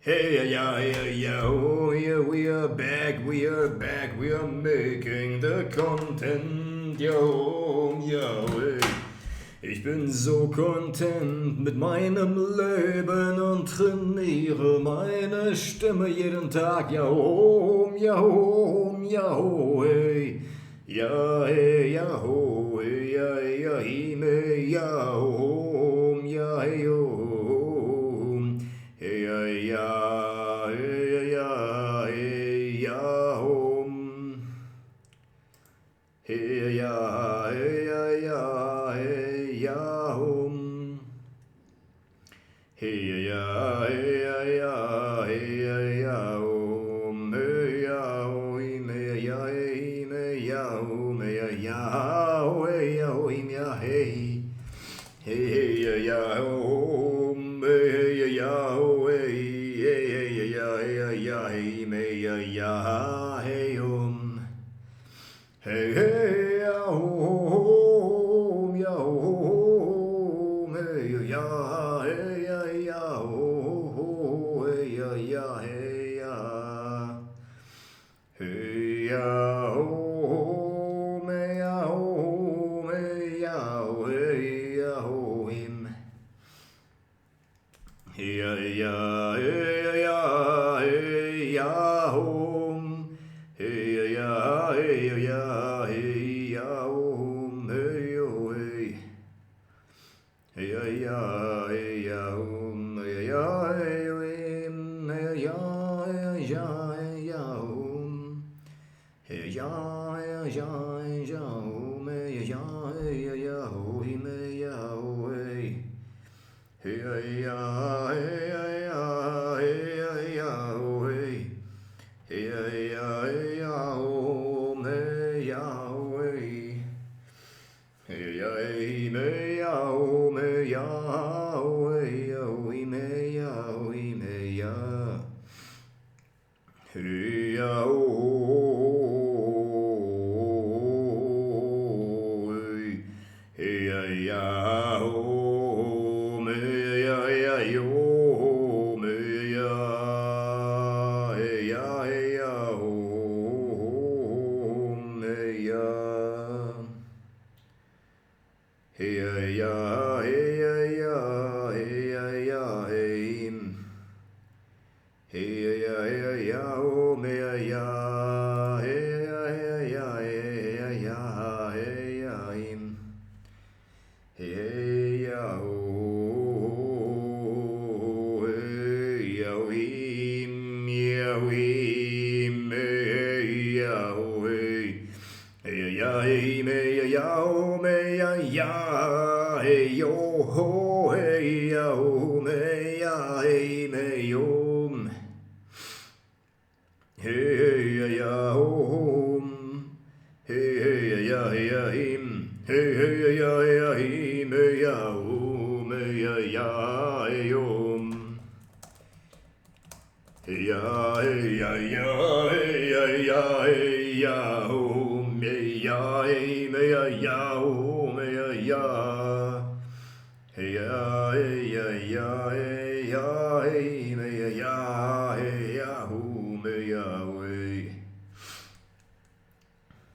Hey, yeah, oh, yeah, we are back, we are making the content, yo, hey. Ich bin so content mit meinem Leben und trainiere meine Stimme jeden Tag, ja, hey. Ja, hey, ja, ho, hey, ja, hey, me, ja, hey, oh. Hey, ja, hey, ja, hey, ja, hey, ja, hey, ja, hey, ja, hey, ja, hey, ja, hey, ja, hey, ja, me, ja, hey, me, ja, me, ja, hey, ja, hey, hey, ja, hey, ja,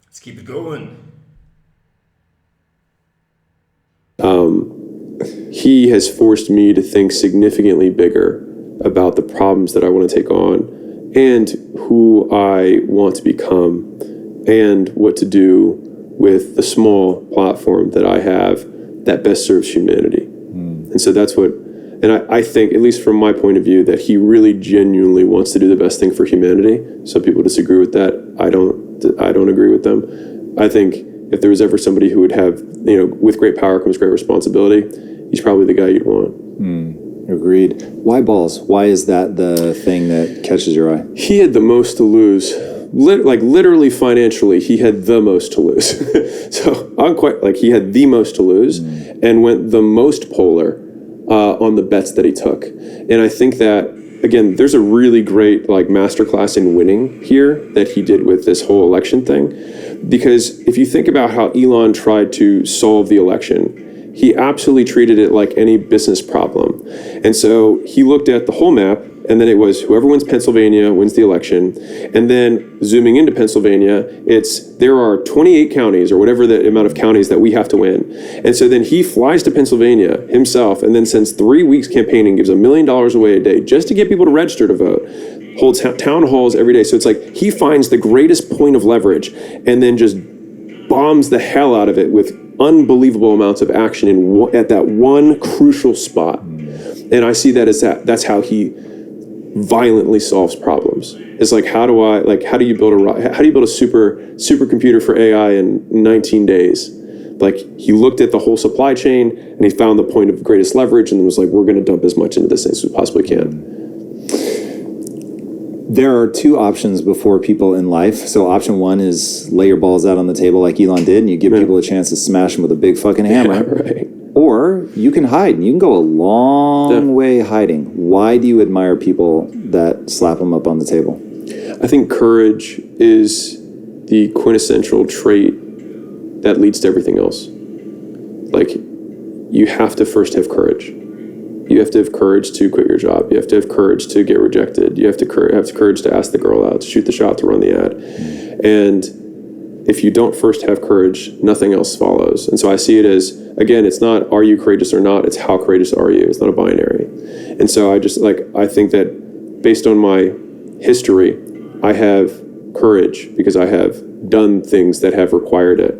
Let's keep it going. He has forced me to think significantly bigger about the problems that I want to take on and who I want to become and what to do with the small platform that I have that best serves humanity. And so that's what, and I think, at least from my point of view, that he really genuinely wants to do the best thing for humanity. Some people disagree with that. I don't agree with them. I think if there was ever somebody who would have, with great power comes great responsibility, he's probably the guy you'd want. Agreed. Why balls? Why is that the thing that catches your eye? He had the most to lose. Literally financially, he had the most to lose. So he had the most to lose and went the most polar on the bets that he took. And I think that, again, there's a really great masterclass in winning here that he did with this whole election thing. Because if you think about how Elon tried to solve the election, he absolutely treated it like any business problem. And so he looked at the whole map And then it was whoever wins Pennsylvania wins the election. And then zooming into Pennsylvania, there are 28 counties or whatever the amount of counties that we have to win. And so then he flies to Pennsylvania himself and then spends 3 weeks campaigning, gives $1 million away a day just to get people to register to vote, holds town halls every day. So it's like he finds the greatest point of leverage and then just bombs the hell out of it with unbelievable amounts of action at that one crucial spot. And I see that as that's how he violently solves problems. It's like, how do you build a supercomputer for AI in 19 days? Like, he looked at the whole supply chain and he found the point of greatest leverage and was like, we're going to dump as much into this as we possibly can. There are two options before people in life. So option one is lay your balls out on the table like Elon did, and you give people a chance to smash them with a big fucking hammer. Yeah, right. Or you can hide, and you can go a long way hiding. Why do you admire people that slap them up on the table? I think courage is the quintessential trait that leads to everything else. Like, you have to first have courage. You have to have courage to quit your job. You have to have courage to get rejected. You have to have courage to ask the girl out, to shoot the shot, to run the ad. And if you don't first have courage, nothing else follows. And so I see it as, again, it's not are you courageous or not, it's how courageous are you. It's not a binary. And so I think that based on my history, I have courage because I have done things that have required it.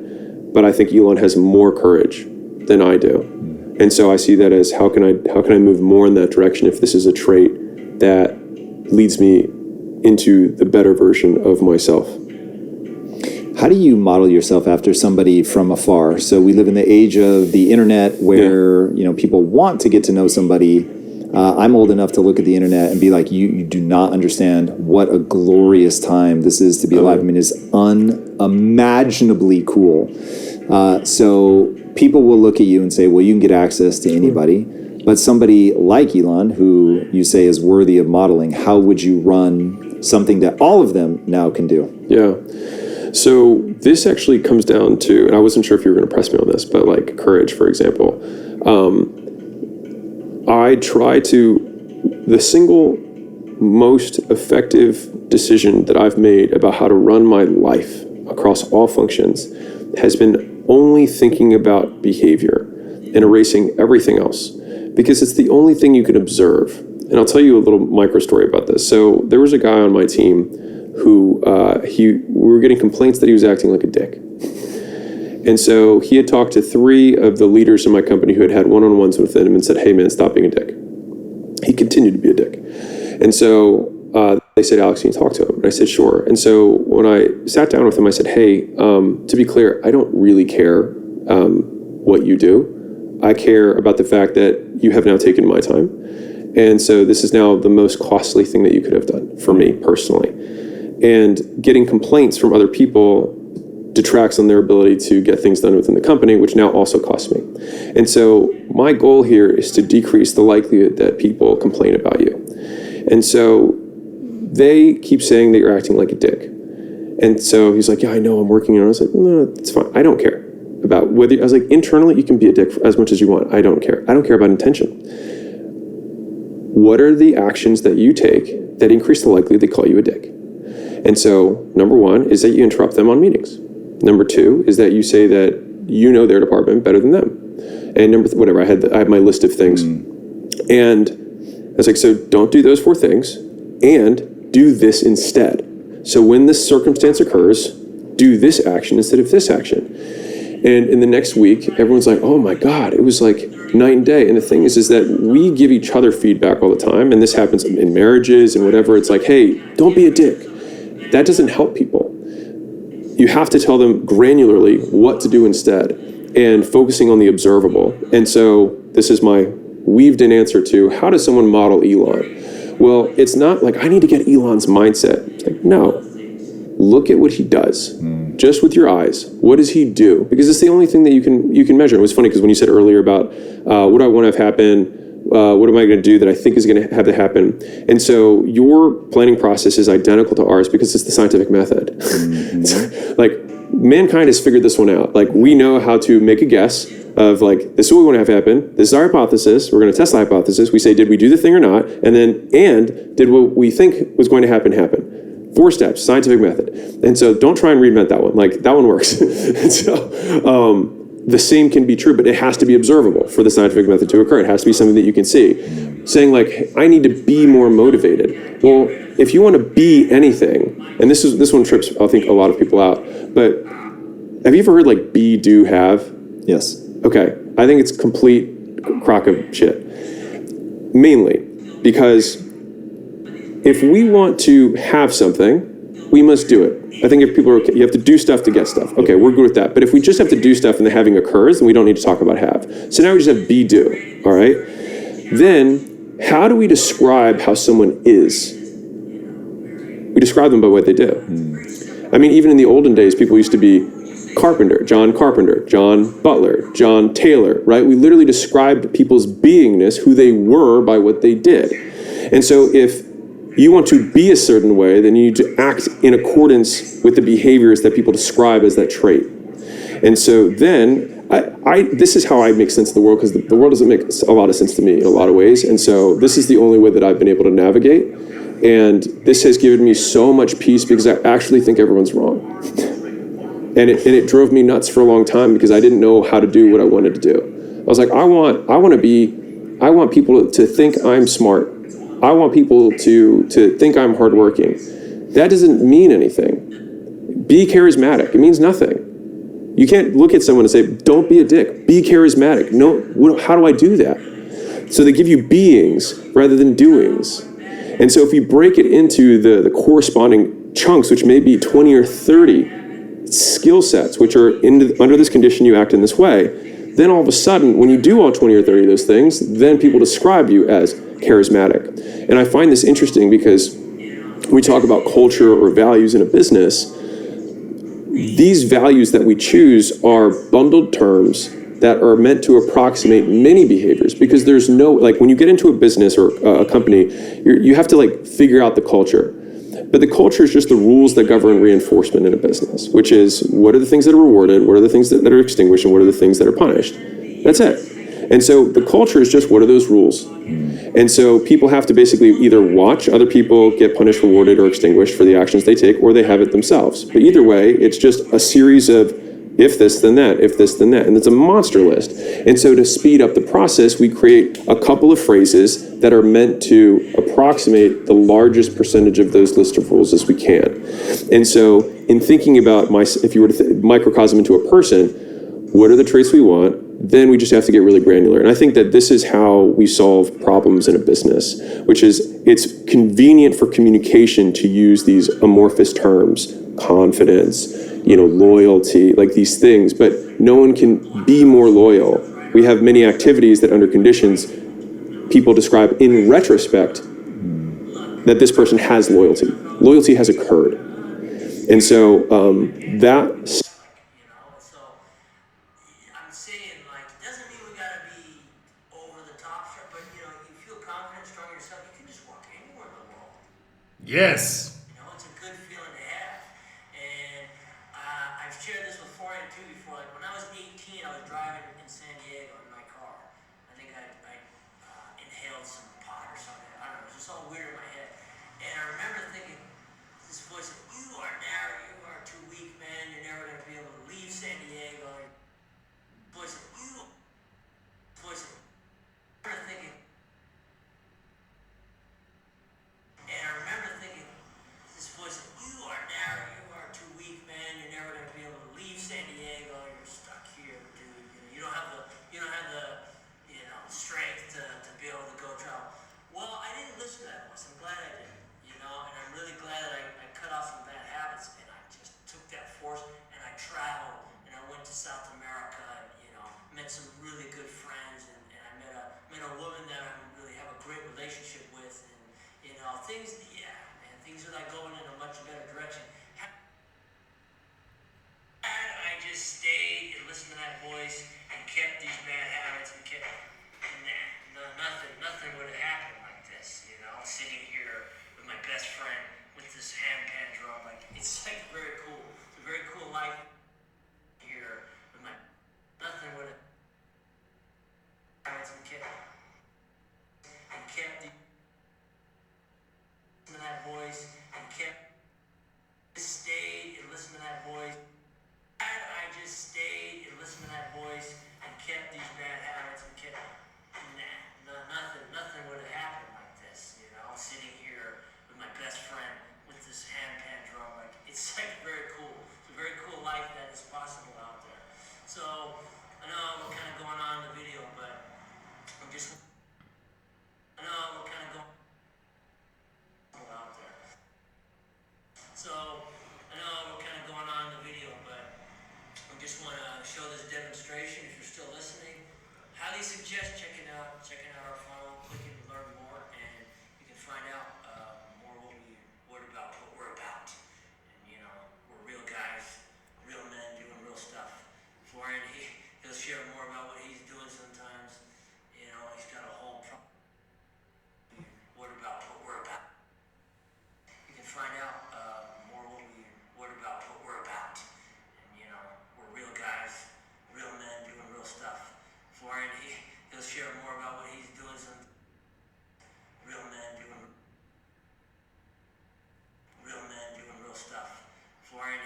But I think Elon has more courage than I do. And so I see that as how can I move more in that direction if this is a trait that leads me into the better version of myself. How do you model yourself after somebody from afar? So we live in the age of the internet where people want to get to know somebody. I'm old enough to look at the internet and be like, you do not understand what a glorious time this is to be alive. I mean, it's unimaginably cool. So people will look at you and say, well, you can get access to anybody. But somebody like Elon, who you say is worthy of modeling, how would you run something that all of them now can do? Yeah. So this actually comes down to, and I wasn't sure if you were going to press me on this, but like courage, for example. The single most effective decision that I've made about how to run my life across all functions has been only thinking about behavior and erasing everything else, because it's the only thing you can observe. And I'll tell you a little micro story about this. So there was a guy on my team who we were getting complaints that he was acting like a dick. And so he had talked to 3 of the leaders in my company who had had one-on-ones with him and said, hey man, stop being a dick. He continued to be a dick. And so they said, Alex, can you talk to him? And I said, sure. And so when I sat down with him, I said, hey, to be clear, I don't really care what you do. I care about the fact that you have now taken my time. And so this is now the most costly thing that you could have done for me personally. And getting complaints from other people detracts on their ability to get things done within the company, which now also costs me. And so my goal here is to decrease the likelihood that people complain about you. And so they keep saying that you're acting like a dick. And so he's like, yeah, I know, I'm working on it. I was like, no, it's fine. I don't care about whether, I was like, internally, you can be a dick for as much as you want. I don't care. I don't care about intention. What are the actions that you take that increase the likelihood they call you a dick? And so number 1 is that you interrupt them on meetings. Number 2 is that you say that you know their department better than them. And whatever, I had my list of things. And I was like, so don't do those 4 things and do this instead. So when this circumstance occurs, do this action instead of this action. And in the next week, everyone's like, oh my God, it was like night and day. And the thing is that we give each other feedback all the time. And this happens in marriages and whatever. It's like, hey, don't be a dick. That doesn't help people. You have to tell them granularly what to do instead and focusing on the observable. And so this is my weaved in answer to how does someone model Elon? Well, it's not like I need to get Elon's mindset. It's like, no, look at what he does just with your eyes. What does he do? Because it's the only thing that you can measure. It was funny because when you said earlier about what do I want to have happen, what am I going to do that I think is going to have to happen? And so your planning process is identical to ours because it's the scientific method. Like mankind has figured this one out. Like we know how to make a guess of like, this is what we want to have happen. This is our hypothesis. We're going to test the hypothesis. We say, did we do the thing or not? And did what we think was going to happen? 4 steps, scientific method. And so don't try and reinvent that one. Like, that one works. And so the same can be true, but it has to be observable for the scientific method to occur. It has to be something that you can see. Saying like, I need to be more motivated. Well, if you want to be anything, and this one trips, I think, a lot of people out, but have you ever heard like be, do, have? Yes. Okay, I think it's complete crock of shit. Mainly because if we want to have something, we must do it. I think if people are okay, you have to do stuff to get stuff. Okay, we're good with that. But if we just have to do stuff and the having occurs, then we don't need to talk about have. So now we just have be, do, all right? Then, how do we describe how someone is? We describe them by what they do. I mean, even in the olden days, people used to be Carpenter, John Butler, John Taylor, right? We literally described people's beingness, who they were, by what they did. And so if you want to be a certain way, then you need to act in accordance with the behaviors that people describe as that trait. And so then, this is how I make sense of the world, because the world doesn't make a lot of sense to me in a lot of ways. And so this is the only way that I've been able to navigate. And this has given me so much peace because I actually think everyone's wrong. And it drove me nuts for a long time because I didn't know how to do what I wanted to do. I was like, I want people to think I'm smart. I want people to think I'm hardworking. That doesn't mean anything. Be charismatic. It means nothing. You can't look at someone and say, don't be a dick. Be charismatic. No, how do I do that? So they give you beings rather than doings. And so if you break it into the corresponding chunks, which may be 20 or 30 skill sets, which are under this condition you act in this way, then all of a sudden, when you do all 20 or 30 of those things, then people describe you as charismatic. And I find this interesting because we talk about culture or values in a business. These values that we choose are bundled terms that are meant to approximate many behaviors, because there's no, like when you get into a business or a company, you have to like figure out the culture. But the culture is just the rules that govern reinforcement in a business, which is what are the things that are rewarded, what are the things that are extinguished, and what are the things that are punished. That's it. And so the culture is just what are those rules. And so people have to basically either watch other people get punished, rewarded, or extinguished for the actions they take, or they have it themselves. But either way, it's just a series of if this, then that, if this, then that. And it's a monster list. And so to speed up the process, we create a couple of phrases that are meant to approximate the largest percentage of those list of rules as we can. And so in thinking about, if you were to microcosm into a person, what are the traits we want? Then we just have to get really granular. And I think that this is how we solve problems in a business, which is it's convenient for communication to use these amorphous terms, confidence, loyalty, like these things, but no one can be more loyal. We have many activities that under conditions, people describe in retrospect that this person has loyalty. Loyalty has occurred. And so that... Yes. It's a good feeling to have. And I've shared this with Florian too before. Like when I was 18, I was driving in San Diego in my car. I think I inhaled some pot or something. I don't know. It was just all weird in my head. And I remember thinking, this voice said, you are too weak, man. You're never going to be able to leave San Diego. Voice said, voice said, I remember thinking, San Diego, you're stuck here, dude. You don't have the strength to be able to go travel. Well, I didn't listen to that voice. I'm glad I didn't, and I'm really glad that I cut off some bad habits and I just took that force and I traveled and I went to South America and met some really good friends and I met a woman that I really have a great relationship with and things are like going in a much better direction. I just stayed and listened to that voice and kept these bad habits and kept nothing would have happened like this, sitting here with my best friend with this handpan drum. Like it's like very cool. It's a very cool life here with nothing would have voice and stayed and listened to that voice. I just stayed and listened to that voice and kept these bad habits and kept, nothing would have happened like this, you know, sitting here with my best friend with this handpan drum. Like, it's like very cool. It's a very cool life that is possible out there. So, I know we're kind of going on in the video, but I'm just, I know we're kind of going out there. So, I know we're kind of going on in the video, but I just want to show this demonstration. If you're still listening, highly suggest checking out our funnel, clicking to learn more, and you can find out more what we're about. And you know, we're real guys, real men doing real stuff. Florian, he'll share more about what he's doing sometimes. You know, he's got a whole what we're about. You can find out more what we're about. And you know, we're real guys, real men doing real stuff. Florian, he'll share more about what he's doing sometimes. Real men doing real stuff. Florian,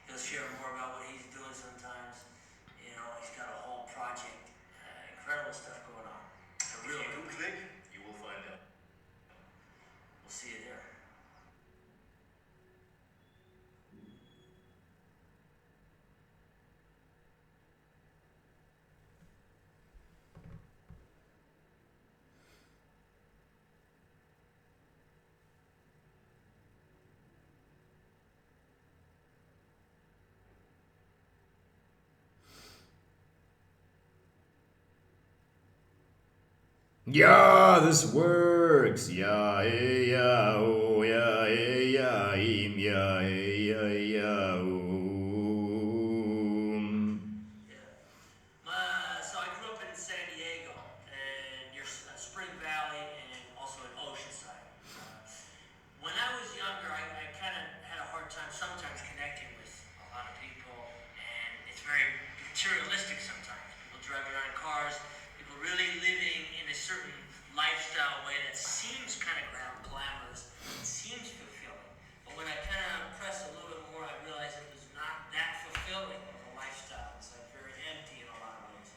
he'll share more about what he's doing sometimes. You know, he's got a whole project, incredible stuff going on. If you click, you will find out. We'll see you there. Yeah, this works. Yeah, hey, yeah, oh, yeah, hey, yeah, yeah, hey, yeah, So I grew up in San Diego, and near Spring Valley, and also in Oceanside. When I was younger, I kind of had a hard time sometimes connecting with a lot of people, and it's very materialistic sometimes. People driving around in cars, people really living in a certain lifestyle way that seems kind of glamorous, it seems fulfilling. But when I kind of pressed a little bit more, I realized it was not that fulfilling of a lifestyle. It's like very empty in a lot of ways.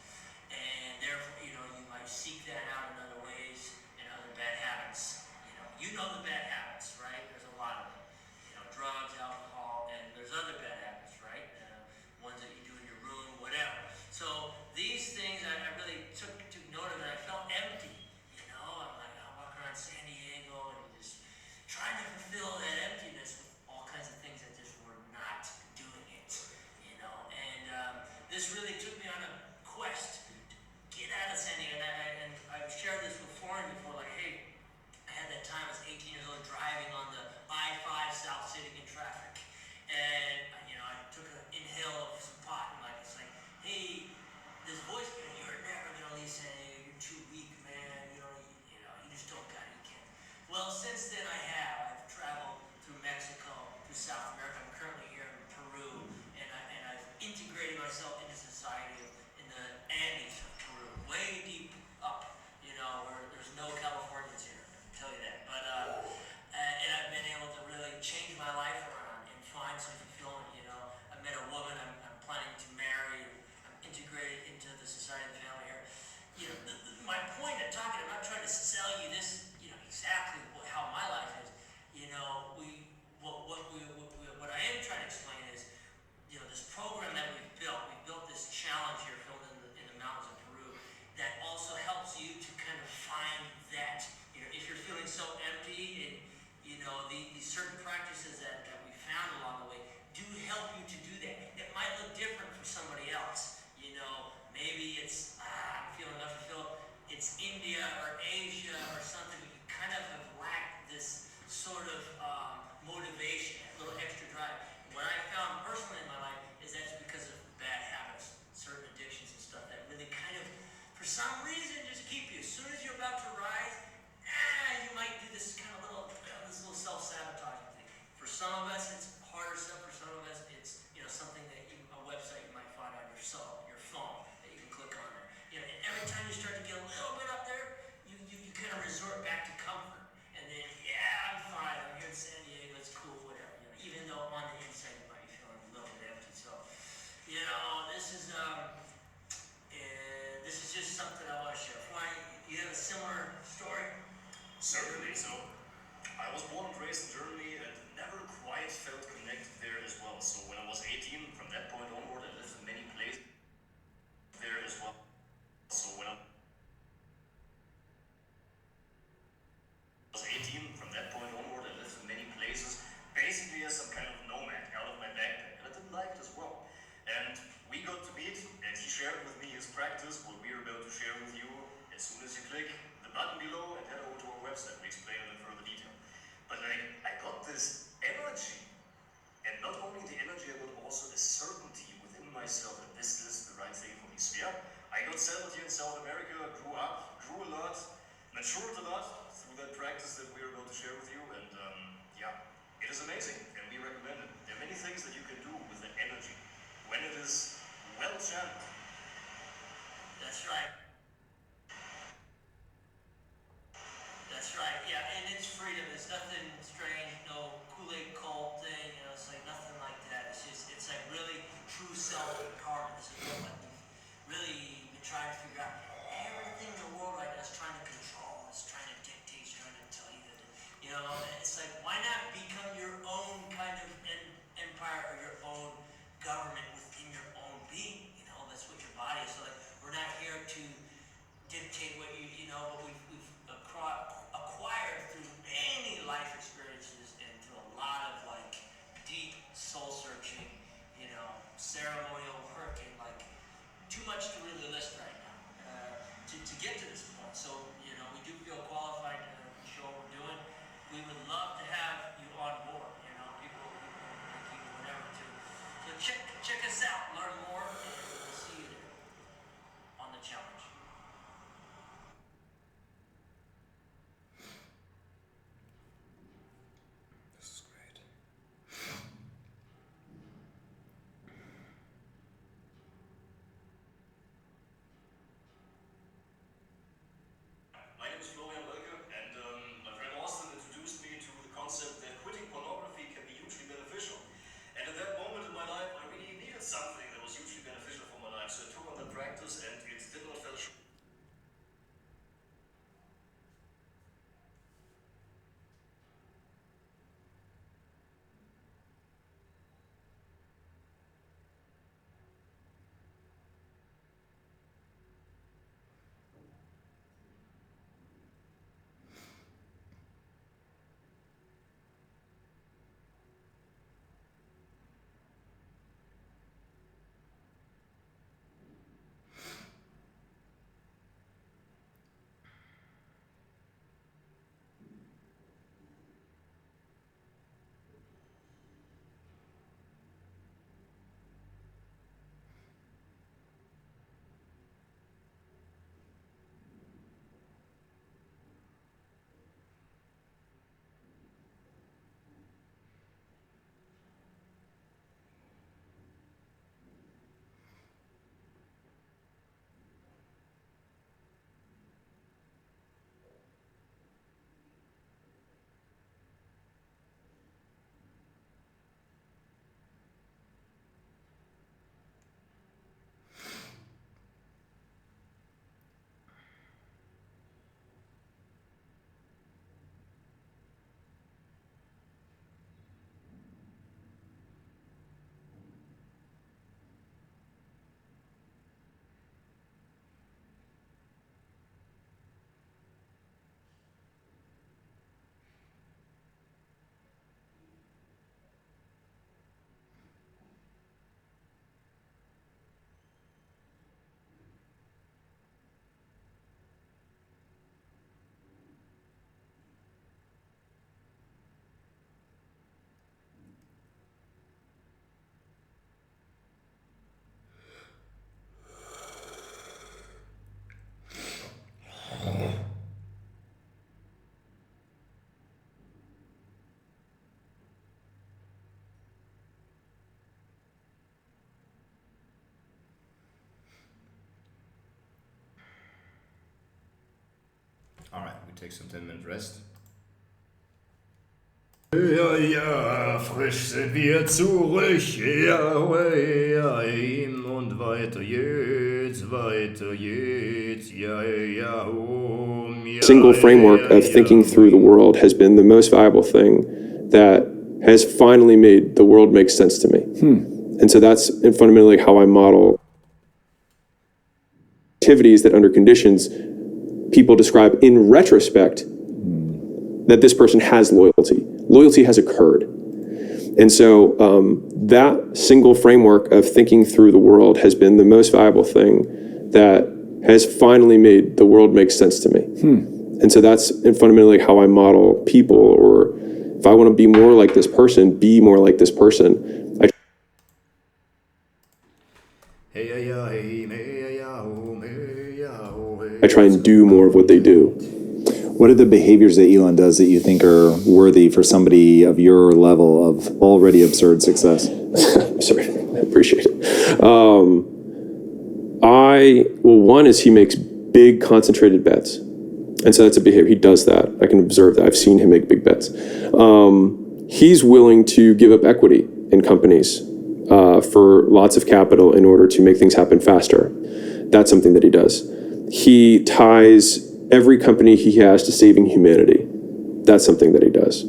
And therefore, you know, you might seek that out in other ways and other bad habits. You know the bad habits, right? There's a lot of them. You know, drugs, alcohol, and there's other bad habits, right? Ones that you do in your room, whatever. So these things I really took note of, and I felt empty. You know, I'm like, I walk around San Diego and just trying to fulfill that emptiness with all kinds of things that just were not doing it. You know, and this really took me on a quest to get out of San Diego. And I've shared this with Florian before, like, hey, I had that time, I was 18 years old, driving on the I-5 south sitting in traffic. And, you know, I took an inhale of some pot, and like, it's like, hey, this voice, you're never going to leave San Diego, you're too weak, man, you know, you just don't got it, you can't. Well, since then I've traveled through Mexico, through South America. I'm currently here in Peru, and I've integrated myself into society in the Andes of Peru, way deep up, you know, where there's no Californians here, I can tell you that. But, and I've been able to really change my life around and find some fulfillment, you know. I met a woman I'm planning to marry, I'm integrated into the society and family here. You know, my point of talking, I'm not trying to sell you this, you know, exactly how my life is. You know, what I am trying to explain is, you know, this program that we built this challenge here filmed in the mountains of Peru that also helps you to kind of find that, you know, if you're feeling so empty, and, you know, these certain practices that we found along the way do help you to do that. It might look different for somebody else, you know, maybe it's, I'm feeling unfulfilled, it's India or Asia or something, but you kind of have lacked this sort of motivation, a little extra drive. What I found personally in my life is that's because of bad habits, certain addictions and stuff that really kind of, for some reason, just keep you. As soon as you're about to rise, you might do this kind of this little self-sabotaging thing. For some of us, it's harder stuff. For some of us, it's, you know, something that a website you might find on your phone that you can click on there. You know, and every time you start to get a little bit up there, you kind of resort back to comfort. And then, yeah, I'm fine. I'm here in San Diego. place in Germany and never quite felt connected there as well. So when I was 18, from that point onward, I lived in many places there as well. So when I was 18, from that point onward, I lived in many places, basically as some kind of nomad out of my backpack. And I didn't like it as well. And we got to meet, and he shared with me his practice, what we're about to share with you. As soon as you click the button below and head over to our website, we explain it in further detail. But like, I got this energy, and not only the energy, but also a certainty within myself that this is the right thing for me. So yeah, I got settled here in South America, grew up, grew a lot, matured a lot through that practice that we're about to share with you, and yeah, it is amazing, and we recommend it. There are many things that you can do with the energy when it is well channeled. That's right. That's right, yeah, and it's freedom. It's nothing strange, no Kool-Aid cult thing, you know, it's like nothing like that. It's just, it's like really true self-empowerment. This is what like we've really been trying to figure out. Everything in the world right now is trying to control, it's trying to dictate, trying to tell you that, you know, it's like, why not become your own kind of empire or your own government within your own being, you know, that's what your body is. So like, we're not here to dictate what you know, but we've acquired through many life experiences and through a lot of like deep soul searching, you know, ceremonial work, and like too much to really list right now to get to this point. So, you know, we do feel qualified to show what we're doing. We would love to have you on board, you know, people like you, whatever, to check us out, learn more, and we'll see you there on the challenge. This is great. My name is Florian Oelke, and my friend Austin introduced me to the concept that quitting pornography can be hugely beneficial. And at that moment in my life, I really needed something that was hugely beneficial for my life. So I took on that practice, and it did not fall short. Alright, we take some 10-minute rest. Ja, ja, frisch sind wir zurück, ja, und weiter geht's, ja, ja, ja. single framework of thinking through the world has been the most valuable thing that has finally made the world make sense to me. And so that's fundamentally how I model activities that under conditions people describe in retrospect that this person has loyalty. Loyalty has occurred. And so that single framework of thinking through the world has been the most valuable thing that has finally made the world make sense to me. And so that's fundamentally how I model people, or if I want to be more like this person, be more like this person. I try and do more of what they do. What are the behaviors that Elon does that you think are worthy for somebody of your level of already absurd success? Sorry, I appreciate it. One is he makes big concentrated bets. And so that's a behavior. He does that. I can observe that. I've seen him make big bets. He's willing to give up equity in companies for lots of capital in order to make things happen faster. That's something that he does. He ties every company he has to saving humanity. That's something that he does.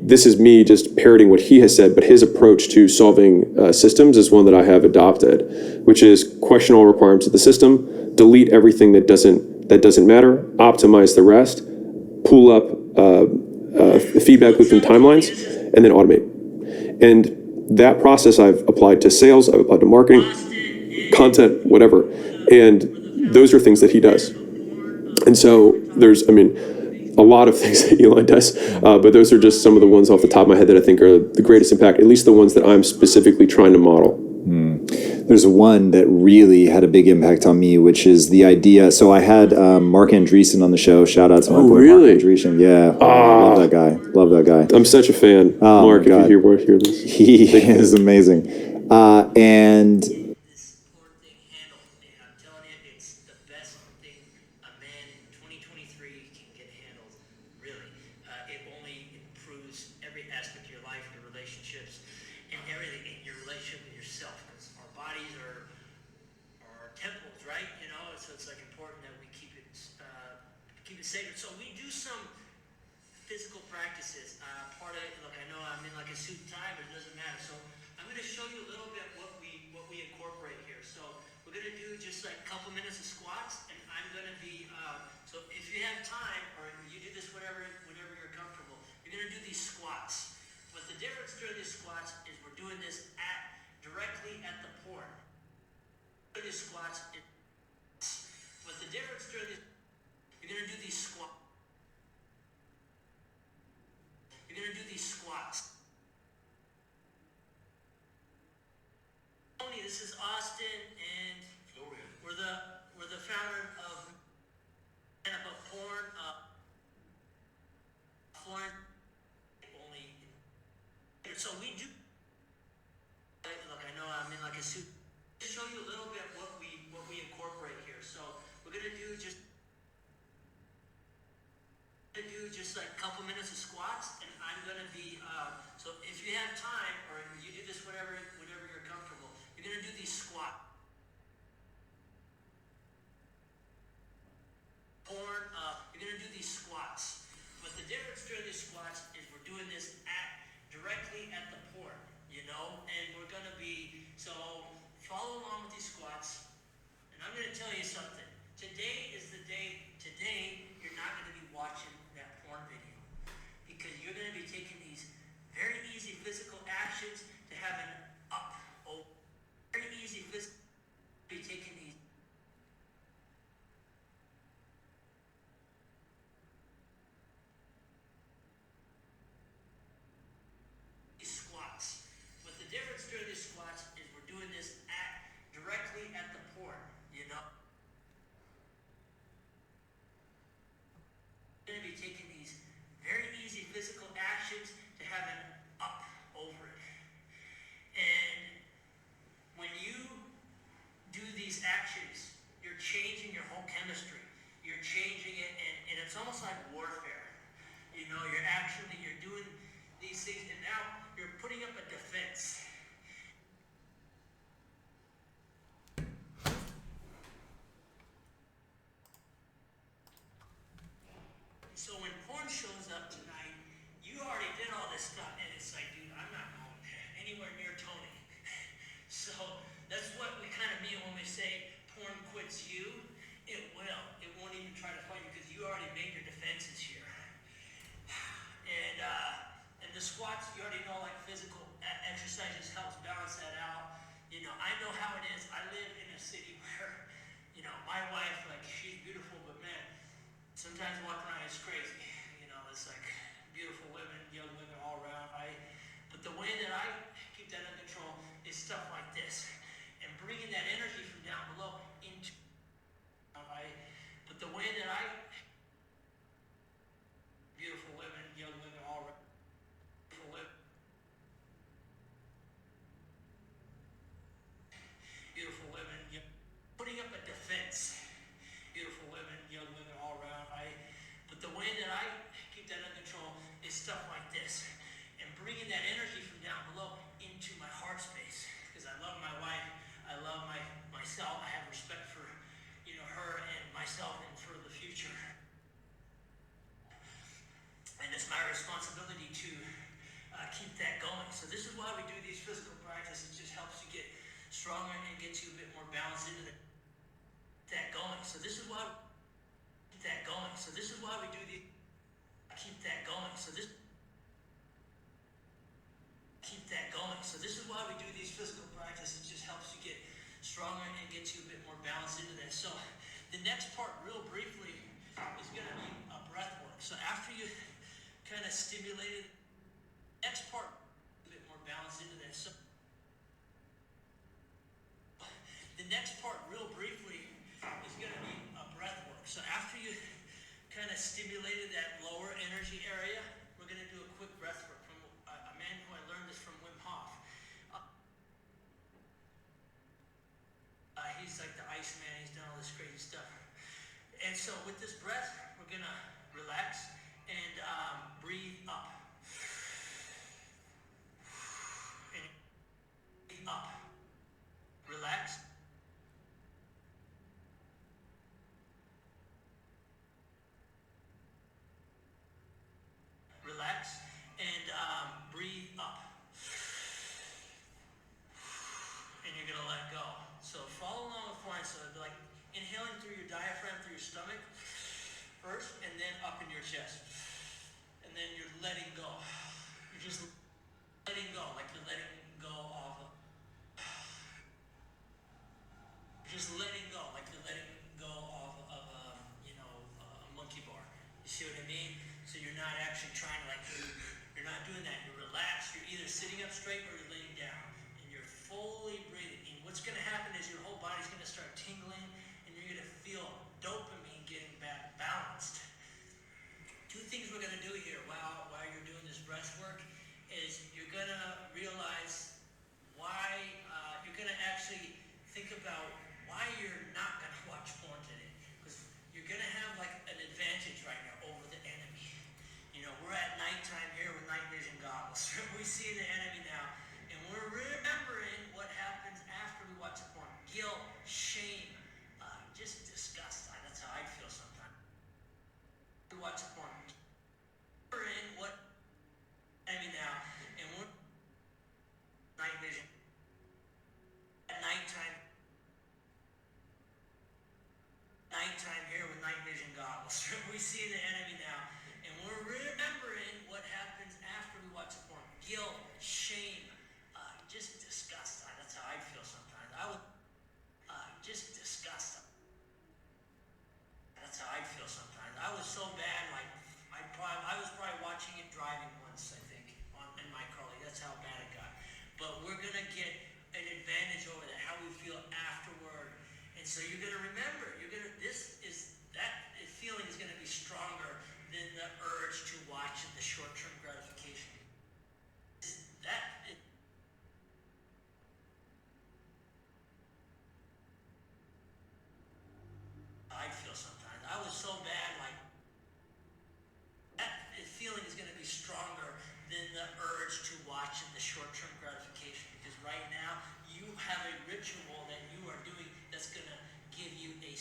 This is me just parroting what he has said, but his approach to solving systems is one that I have adopted, which is question all requirements of the system, delete everything that doesn't matter, optimize the rest, pull up feedback loop and timelines, and then automate. And that process I've applied to sales, I've applied to marketing, content, whatever. And those are things that he does. And so there's, a lot of things that Elon does, but those are just some of the ones off the top of my head that I think are the greatest impact, at least the ones that I'm specifically trying to model. There's one that really had a big impact on me, which is the idea. So I had Mark Andreesen on the show. Shout out to my boy really? Mark Andreesen. Yeah, love that guy. Love that guy. I'm such a fan. Mark, if you hear this. He is amazing. And This porn thing handled, and I'm telling you, it's the best thing a man in 2023 can get handled. Really, it only improves every aspect of your life, your relationships, and everything in your relationship with yourself. Because our bodies are temples, right? So it's like important that we keep it sacred. So we do some physical practices. Part of it, look, I know I'm in like a suit and tie, but it doesn't matter. So I'm going to show you a little bit what we incorporate here. So we're going to do just like a couple minutes of squats, and I'm going to be, so if you have time, or you do this whenever you're comfortable, you're going to do these squats. But the difference during these squats is we're doing this directly at the port. These squats, but the difference during these, you're going to do these squats. You're going to do these squats. Tony, this is Austin, and we're the founder of porn. Only. So we do. Look, I know I'm in like a suit. Show you a little bit what we incorporate here. So we're going to do just like a couple minutes of squats, and I'm going to be, so if you have time, or you do this whenever you're comfortable, you're going to do these squats. You're going to do these squats. But the difference during these squats is we're doing this directly at the port, and we're going to be, so follow along with these squats, and I'm going to tell you something. Today is the day, you're not going to be watching that porn video, because you're going to be taking these very easy physical actions to have an up, very easy physical, be taking these squats. But the difference during these squats is we're doing this directly at the port, You're going to be taking these very easy physical actions to have an up over it. And when you do these actions, you're changing your whole chemistry. You're changing it, and it's almost like warfare. You're doing these things, and now you're putting up a defense. my wife, like, she's beautiful, but man, sometimes walking around is crazy. You know, it's like beautiful women, young women all around. But the way that I keep that under control is stuff like this, and bringing that energy from down below into. But the way that I beautiful women, young women all around. Beautiful women. Beautiful women, putting up a defense. Beautiful women, young women all around. But the way that I keep that under control is stuff like this, and bringing that energy from down below into my heart space. Because I love my wife, I love myself. I have respect for, her and myself and for the future. And it's my responsibility to keep that going. So this is why we do these physical practices. It just helps you get stronger and gets you a bit more balanced into that going. So this is why keep that going. So this is why we do these. Keep that going. So this keep that going. So this is why we do these physical practices. It just helps you get stronger and gets you a bit more balanced into that. So the next part, real briefly, is going to be a breath work. So after you kind of stimulated, next part, a bit more balanced into that. So the next part, real briefly, is going to be a breath work. So after you kind of stimulated that lower energy area, we're going to do a quick breath work from a man who I learned this from, Wim Hof. He's like the Iceman. He's done all this crazy stuff. And so with this breath, we're going to relax and breathe up. And breathe up. Relax. Relax and breathe up. And you're going to let go. So follow along with mine. So it'd be like inhaling through your diaphragm, through your stomach first, and then up in your chest. And then you're letting go. You're just letting go, like you're letting go of just letting go, like you're letting go of a monkey bar. You see what I mean? So you're not actually trying to you're not doing that. You're relaxed. You're either sitting up straight or you're laying down. And you're fully breathing. And what's going to happen is your whole body's going to start tingling and you're going to feel dopamine getting back balanced. Two things we're going to do here while you're doing this breath work is you're going to realize why, you're going to actually think about why you're not going to watch porn today. Because you're going to have like an advantage right now over the enemy. We're at nighttime here with night vision goggles. We see the enemy now, and we're remembering what happens after we watch the porn. Guilt, shame, just disgust. That's how I feel sometimes. We watch the porn. We're in what enemy now, and we're night vision. At nighttime here with night vision goggles. We see the enemy now, and we're remembering what happens after we watch the porn. Guilt, shame, just disgust. That's how I feel sometimes. Just disgust. That's how I feel sometimes. I was so bad, I was probably watching it driving once, I think, in my car. That's how bad it got. But we're gonna get an advantage over that, how we feel afterward. And so you're going to remember, that feeling is going to be stronger than the urge to watch the short-term gratification. I feel sometimes. I was so bad, that feeling is going to be stronger than the urge to watch the short-term gratification. Because right now, you have a ritual that you are doing that's going to give you a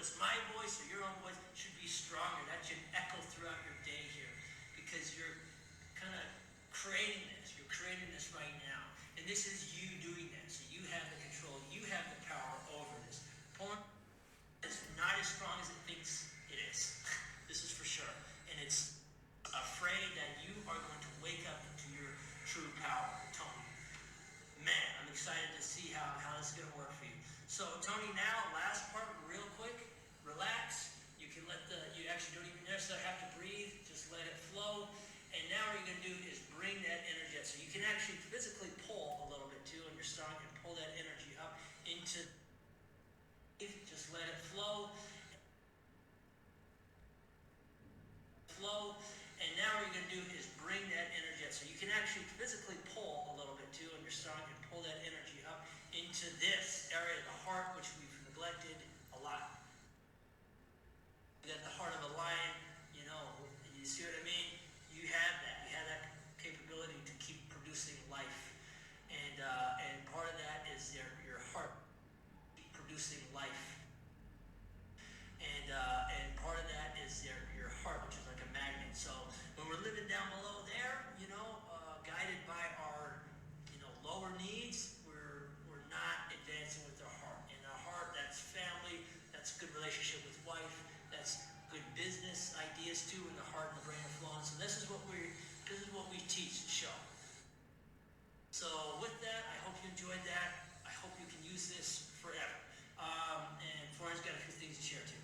Notice my voice or your own voice should be stronger. That should echo throughout your day here, because you're kind of creating this. You're creating this right now. And this is you doing that. So you have the control. You have the power over this. Porn is not as strong as it thinks it is. This is for sure. And it's afraid that you are going to wake up into your true power, Tony. Man, I'm excited to see how this is going to work for you. So, Tony, now, last part, real quick, relax. You can you actually don't even necessarily have to breathe, just let it flow. And now what you're going to do is bring that energy up. So you can actually physically pull a little bit too on your stomach and pull that energy up into, just let it flow. And now what you're going to do is bring that energy up. So you can actually physically pull a little bit too on your stomach and pull that energy up into this area, the heart, which we've neglected a lot. You got the heart of a lion, you see what I mean? You have that capability to keep producing life. And part of that is your heart producing life. And part of that is your heart, which is like a magnet. So when we're living down below there, guided by our lower needs, we're not advancing with our heart. And our heart, that's family, that's good relationship with wife, that's good business ideas too, when the heart and the brain are flowing. So this is what we teach the show. So with that, I hope you enjoyed that. I hope you can use this forever. And Florian's got a few things to share too.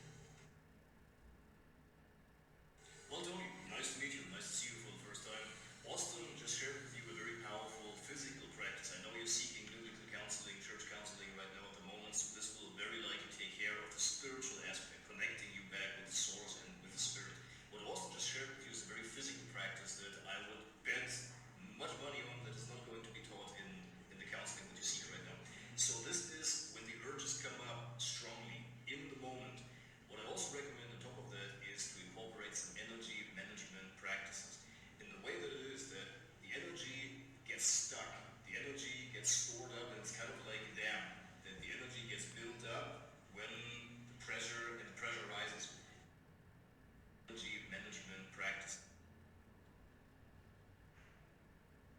Well, Tony, nice to meet you. Nice to see you for the first time. Austin just shared with you a very powerful physical practice. I know you're seeking biblical counseling, church counseling right now at the moment, so this will very likely take care of the spiritual aspect, connecting you back with the source and with the spirit. What Austin just shared with you is a very physical practice that I would bet much money on that is not going to be taught in the counseling that you seek right now. So this is when the urges come up strongly in the moment. What I also recommend on top of that is to incorporate some energy management practices in the way that it is that the energy gets stuck, the energy gets stored up, and it's kind of like a dam, that the energy gets built up when the pressure rises. Energy management practice.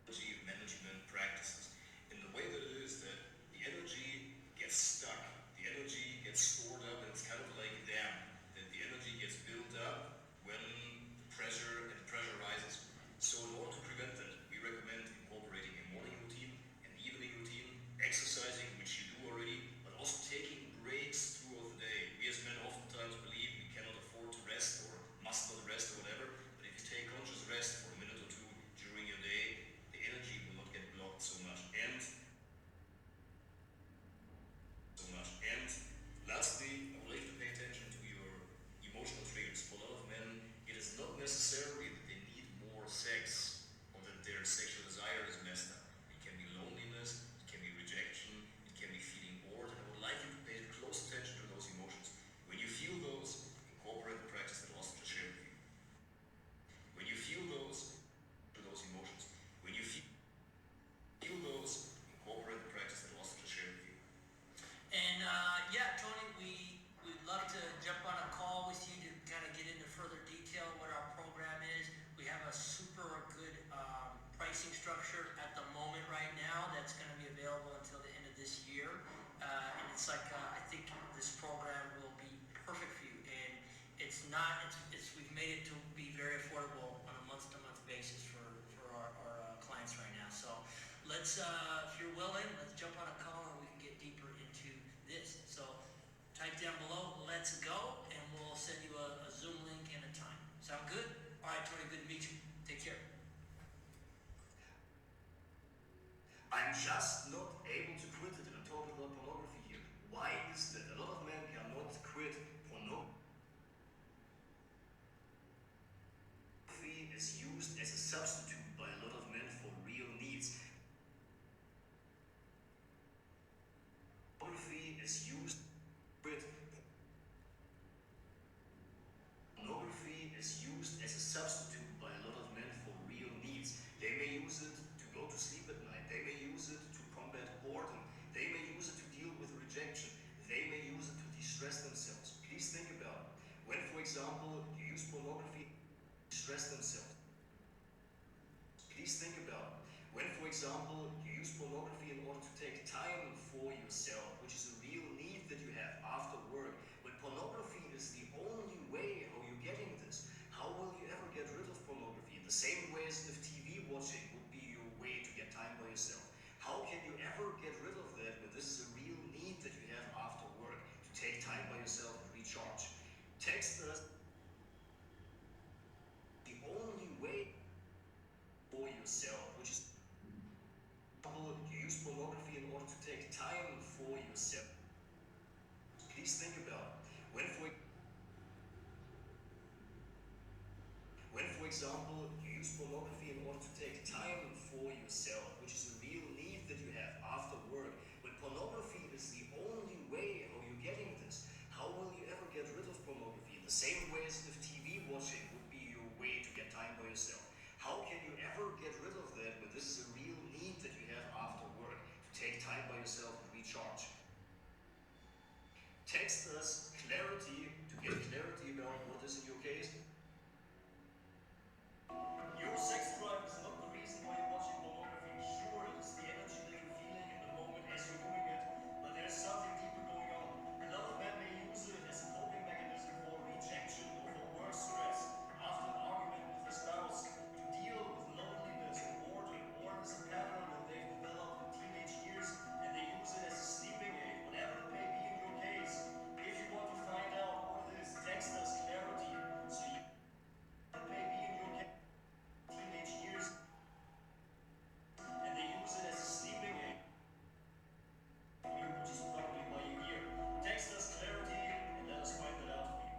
Energy management practices in the way that it is that the energy gets stuck, the energy gets stored up, and it's kind of like a dam, that the energy gets built up when the pressure rises. So in order to prevent that, we recommend incorporating a morning routine, an evening routine, exercising, which you do already, but also taking breaks throughout the day. We as men oftentimes believe we cannot afford to rest or must not rest or whatever, but if you take conscious rest for a minute or two during your day, the energy will not get blocked so much. And lastly, I would like you to pay attention to your emotional triggers. For a lot of men, it is not necessarily that they need more sex or that their sexual desire is messed up. It can be loneliness, it can be rejection, it can be feeling bored, and I would like you to pay close attention to those emotions. When you feel those, incorporate the practice that Austin just shared with you. When you feel those emotions, when you feel those, incorporate the practice that Austin just shared with you. And Tony, we'd love to jump on a call with you to kind of get into further detail what our program is. We have a super good pricing structure at the moment right now that's going to be available until the end of this year. And it's like, I think this program will be perfect for you. And we've made it to be very affordable on a month-to-month basis for our clients right now. So let's, if you're willing, let's jump on a call and we can get deeper into this. So type down below, let's go, and we'll send you a Zoom link and a time. Sound good? All right, Tony, good to meet you. Take care. I'm just not able to quit it, and I'm talking about pornography here. Why is that? A lot of men cannot quit pornography. Pornography is used as a substitute by a lot of men for real needs. Pornography is used with pornography is used as a substitute by a lot of men for real needs. They may use it to go to sleep at night. They may use it to combat boredom. They may use it to deal with rejection. They may use it to de-stress themselves. Please think stress themselves. Please think about when, for example, you use pornography in order to take time for yourself, which is a real need that you have after work. When pornography is the only way how you're getting this, how will you ever get rid of pornography? In the same way as if TV watching would be your way to get time by yourself. How can you ever get rid of that when this is a real need that you have after work, to take time by yourself and recharge? Text us. The only way for yourself, which is you use pornography in order to take time for yourself. Please think about when, for example, you use pornography in order to take time for yourself, which is a real need that you have after work. When pornography is the only way how you're getting this, how will you ever get rid of pornography? In the same way as if TV watching would be your way to get time by yourself. How can you ever get rid of that when this is a real need that you have after work, to take time by yourself and recharge? Text us clarity to get clarity about what is in your case. Your sex drive is not the reason why you're watching pornography. Sure, it is the energy that you're feeling in the moment as you're doing it, but there's something deeper going on. A lot of men may use it as a coping mechanism for rejection or for work stress after an argument with a spouse, to deal with loneliness or boredom, or as a pattern that they've developed in teenage years, and they use it as a sleeping aid. Whatever it may be in your case, if you want to find out what it is, text us clarity so you may be in your case. Teenage years, and they use it as a sleeping aid, which is probably why you're here. Text us clarity and let us find that out for you.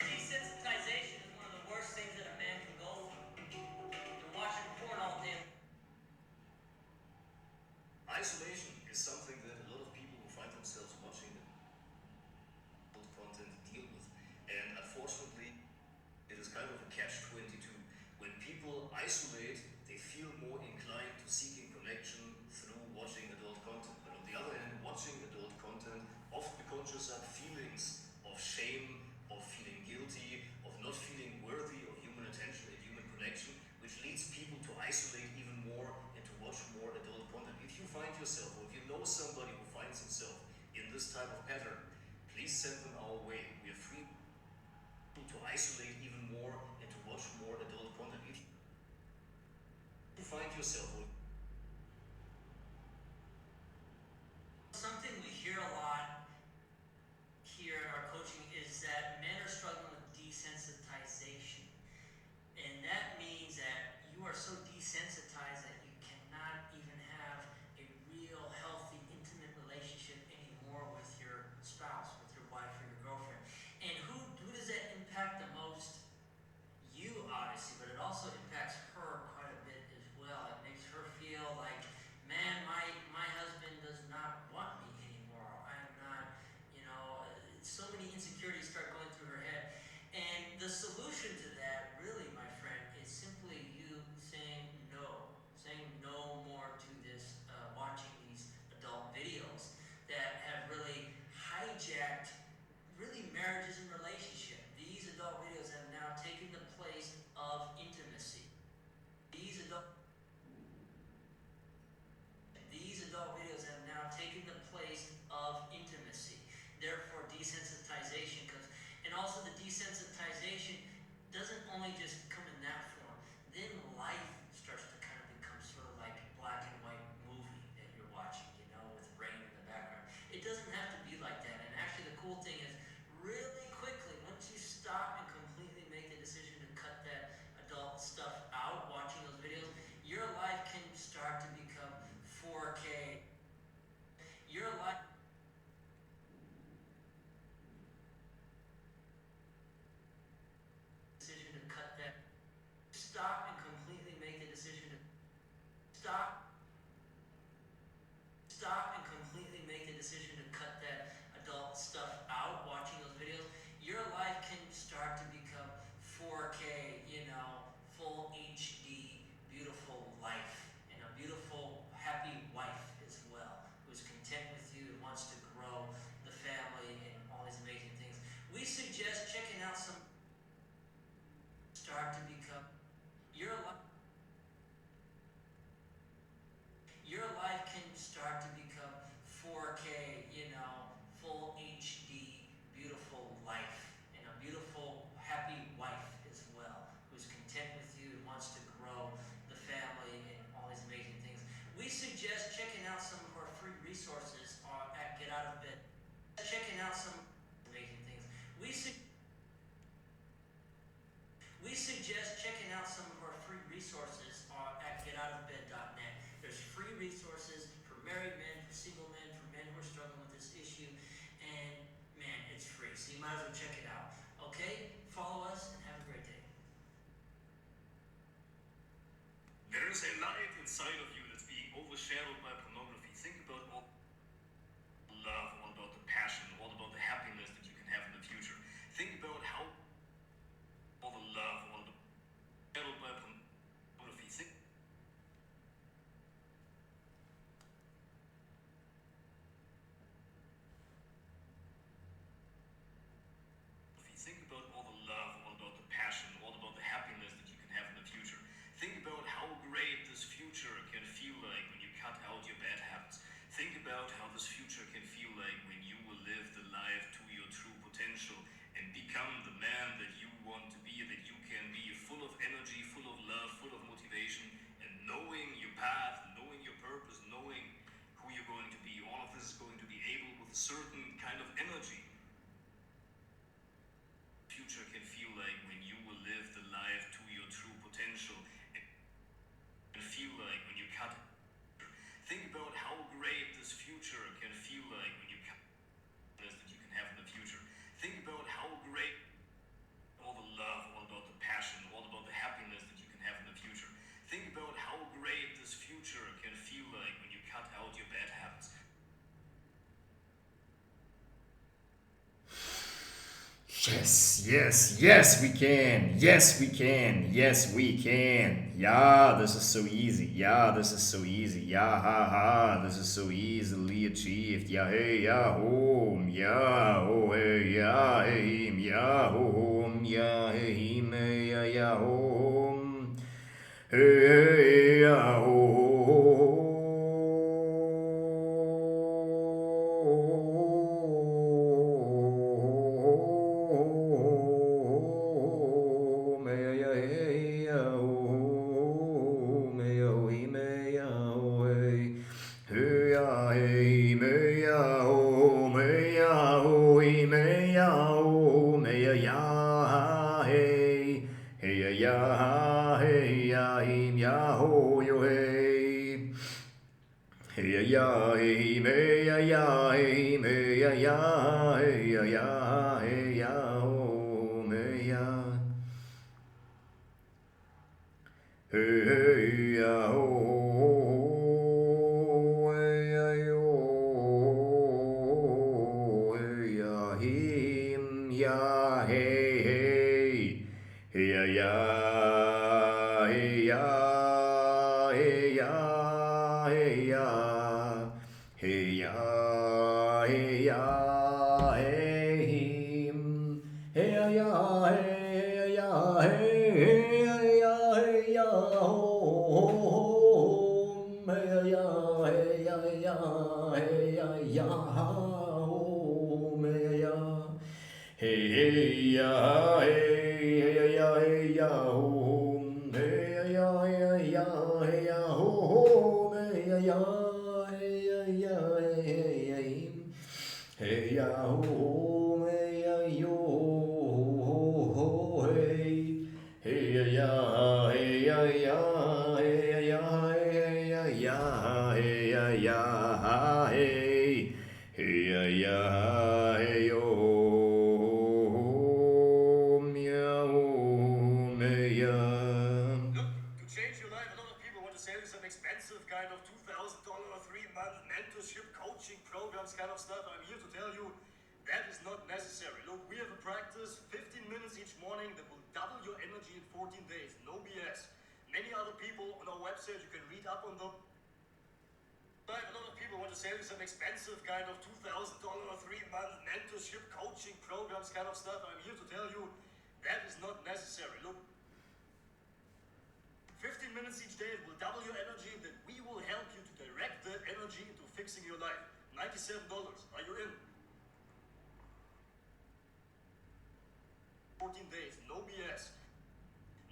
Desensitization is one of the worst things that a man can go through. You're watching porn all day. Isolation is something that a lot of people who find themselves watching content deal with, and unfortunately it is kind of a catch-22. When people isolate, they feel more inclined to seeking connection through watching adult content, but on the other hand, watching adult content often conjures up feelings of shame, of feeling guilty, of not feeling worthy of human attention and human connection, which leads people to isolate even more and to watch more adult content. If you find yourself, or if you know somebody who finds himself in this type of pattern, please send them our way. We are free to isolate even more and to watch more adult content. If you find yourself, something we hear a lot here in our coaching is that men are struggling with desensitization. And that means that you are so desensitized that you cannot even have a real, healthy, intimate relationship anymore with your spouse, with your wife or your girlfriend. And who does that impact the most? You, obviously, but it also impacts her quite a bit as well. It makes her feel like, man, my husband does not want me anymore. I'm not, so many insecurities start going through her head. And the solution to that, really, my friend, is simply you saying no more to this, watching these adult videos that have really hijacked marriages and relationships. These adult videos have now taken the place of intimacy. These adult videos have now taken the place of intimacy. Therefore, desensitization comes. And also the desensitization doesn't only just come in that form. Then life starts to kind of become sort of like a black and white movie that you're watching, with rain in the background. It doesn't have to be like that. And actually the cool thing is, really quickly, once you stop and completely make the decision to cut that adult stuff out, watching those videos, your life can start to become 4K. Your life decision to cut that resources at Get Out of Bed. Checking out some amazing things. We suggest checking out some of our free resources at getoutofbed.net. There's free resources for married men, for single men, for men who are struggling with this issue, and man, it's free, so you might as well check it out. Okay? Follow us and have a great day. There is a light inside of you that's being overshadowed by pornography. Think about all the love, all about the passion, all about the happiness that you can have in the future. Think about how all the love, all the shadowed by pornography. Think about all the love, all about the passion, all about the happiness that you can have in the future. Think about how great this future can feel like when you cut out your bad habits. Think about how this future can feel like when you will live the life to your true potential and become the man that you want to be, that you can be, full of energy, full of love, full of motivation, and knowing your path, knowing your purpose, knowing who you're going to be. All of this is going to be able with a certain kind of energy. Future can feel like when you will live the life to your true potential and feel like when you cut. Think about how great this future can feel like when you cut that you can have in the future. Think about how great all the love, all about the passion, all about the happiness that you can have in the future. Think about how great this future can feel like when you cut out your bad habits. Yes, yes, yes, we can. Yes, we can. Yes, we can. Yeah, this is so easy. Yeah, this is so easy. Yeah, ha, ha. This is so easily achieved. Yeah, hey, yeah, home. Yeah, oh, hey, yeah, hey, him. Yeah, home. Yeah, hey, him. Hey, yeah, yeah, home. Hey, hey, yeah, home. Hey ya hey me ya ya hey me ya ya hey ya ya hey ya oh me ya hey hey ya oh hey ya yo hey ya him ya hey hey hey ya ya hey ya hey ya hey ya hey ya, hey ya, hey him, hey ya, hey ya, hey ya, hey ya, home, hey ya, hey ya, hey ya, hey ya, ya, home, hey ya, hey ya, hey ya, hey ya, home, hey ya, hey ya, hey ya, home, hey ya. Hey ya ho, hey ya yo, hey, hey ya, hey ya ya, hey ya, hey ya ya, hey ya ya, hey, hey ya, hey yo, meow, meow. Look, to change your life, a lot of people want to sell you some expensive kind of $2,000 3-month mentorship coaching programs kind of stuff. I'm here to tell you that is not necessary. Look, we have a practice 15 minutes each morning that will double your energy in 14 days. No BS. Many other people on our website, you can read up on them. A lot of people want to sell you some expensive kind of $2,000 3-month mentorship coaching programs kind of stuff. I'm here to tell you that is not necessary. Look, 15 minutes each day, it will double your energy, and then we will help you to direct that energy into fixing your life. $97. Are you in? 14 days, no BS.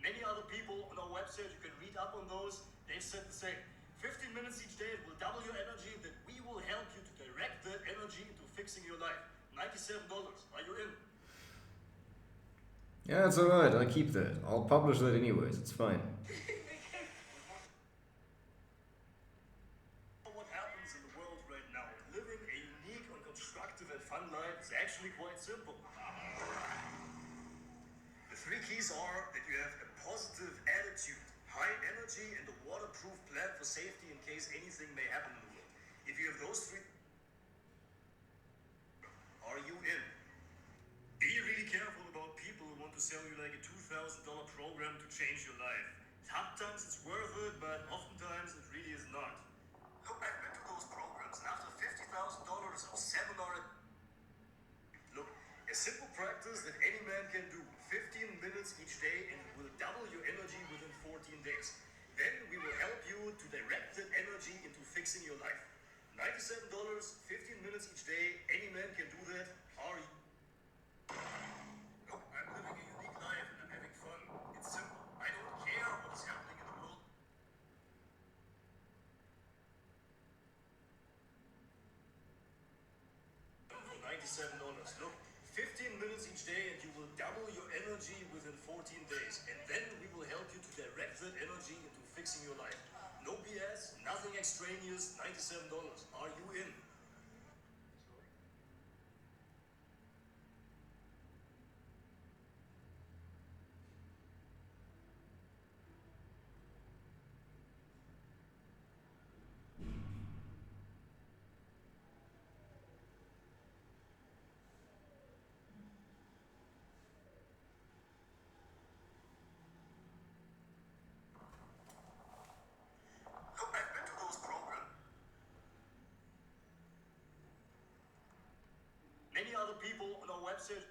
Many other people on our website, you can read up on those, they've said the same. 15 minutes each day, it will double your energy, and then we will help you $97. Are you in? Yeah, it's alright, I'll keep that. I'll publish that anyways, it's fine. What happens in the world right now? Living a unique and constructive and fun life is actually quite simple. The three keys are that you have a positive attitude, high energy, and a waterproof plan for safety in case anything may happen in the world. If you have those three, are you in? Be really careful about people who want to sell you like a $2,000 program to change your life. Sometimes it's worth it, but oftentimes it really is not. Look, I've been to those programs, and after $50,000 of seminar, look, a simple practice that any man can do, 15 minutes each day, and it will double your energy within 14 days. Then we will help you to direct that energy into fixing your life. $97, 15 minutes each day, any man can do that. Are you? Look, I'm living a unique life and I'm having fun. It's simple. I don't care what is happening in the world. For $97. Look, 15 minutes each day and you will double your energy within 14 days. And then we will help you to direct that energy into fixing your life. No BS, nothing extraneous, $97. Are you in? Look, I've been to those programs. Many other people on our website.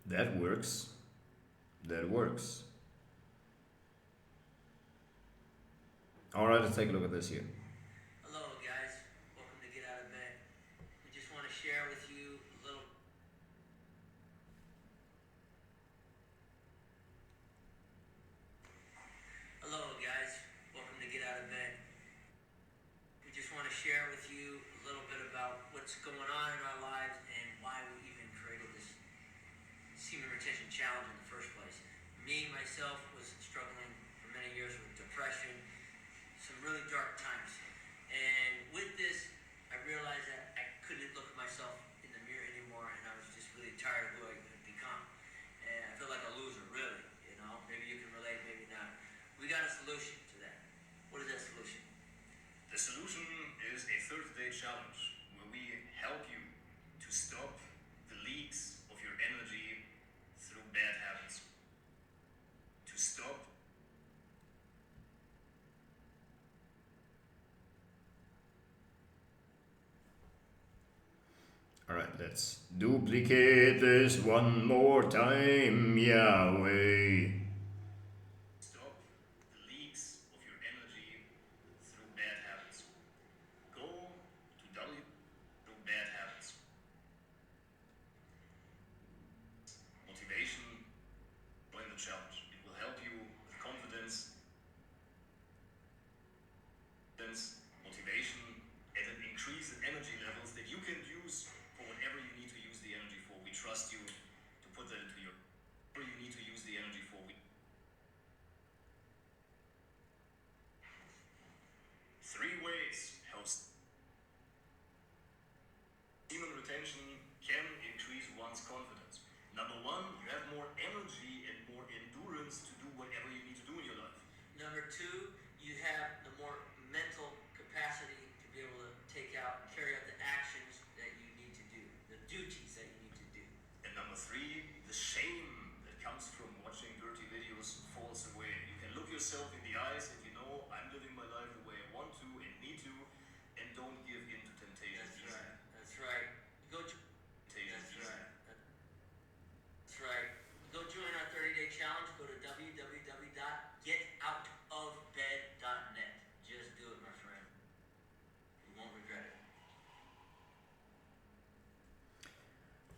That works. That works. Alright, let's take a look at this here. Hello, guys. Welcome to Get Out of Bed. We just want to share with you a little. Hello, guys. Welcome to Get Out of Bed. We just want to share with you a little bit about what's going on in our lives and why we even created this semen retention challenge in the first place. Me, myself, was struggling for many years with depression, some really dark times. And with this, I realized that I couldn't look at myself in the mirror anymore, and I was just really tired of who I had become. And I feel like a loser, really, you know? Maybe you can relate, maybe not. We got a solution to that. What is that solution? The solution is a 30-day challenge where we help you to stop the leaks of your energy through bad habits. To stop Alright, let's duplicate this one more time, Yahweh. stop the leaks of your energy through bad habits. Go to through bad habits. Motivation, join the challenge. It will help you with confidence, motivation, and an increase in energy levels that you can use for whatever you need to use the energy for. We trust you to put that into your whatever you need to use the energy for. Three ways how semen retention can increase one's confidence. Number one, you have more energy and more endurance to do whatever you need to do in your life. Number two, you have the more mental capacity to be able to take out and carry out the actions that you need to do, the duties that you need to do. And number three, the shame that comes from watching dirty videos falls away. You can look yourself in the eyes and you know, I'm living my life the way I want to and need to, and don't give in to temptation. That's right. That's right. Go. That's right. That's right. Go join our 30-day challenge. Go to www.getoutofbed.com.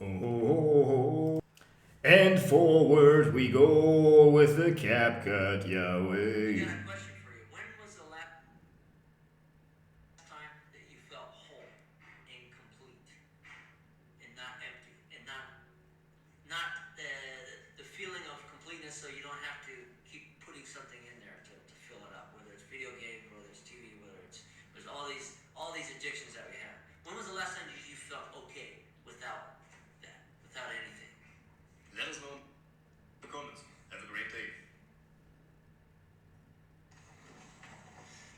Oh, and forward we go with the CapCut, I Yahweh. got a question for you. When was the last time that you felt whole and complete and not empty and not the feeling of completeness, so you don't have to keep putting something in there to fill it up, whether it's video games, whether it's TV, there's all these addictions that we have. When was the last time you felt okay without that, without anything? Let us know in the comments. Have a great day.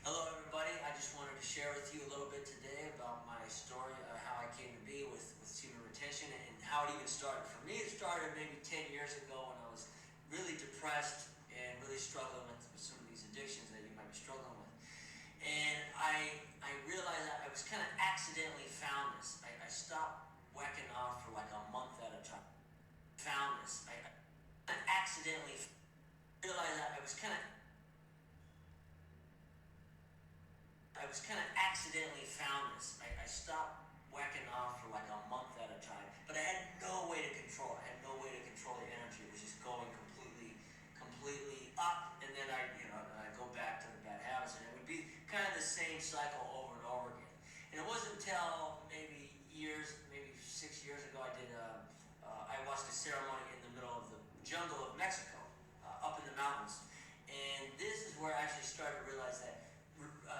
Hello everybody, I just wanted to share with you a little bit today about my story, how I came to be with semen retention and how it even started. For me, it started maybe 10 years ago when I was really depressed and really struggling with some of these addictions that you might be struggling with. And I realized that I was kind of accidentally found this. I stopped whacking off for like a month at a time. Found this. I accidentally realized that I was kind of accidentally found this. I stopped whacking off for like a month at a time, but I had no way to control it. I had no way to control the energy. It was just going completely up, and then I go back to the bad habits, and it would be kind of the same cycle over and over again. And it wasn't until maybe 6 years ago, I watched a ceremony in the middle of the jungle of Mexico, up in the mountains, and this is where I actually started to realize that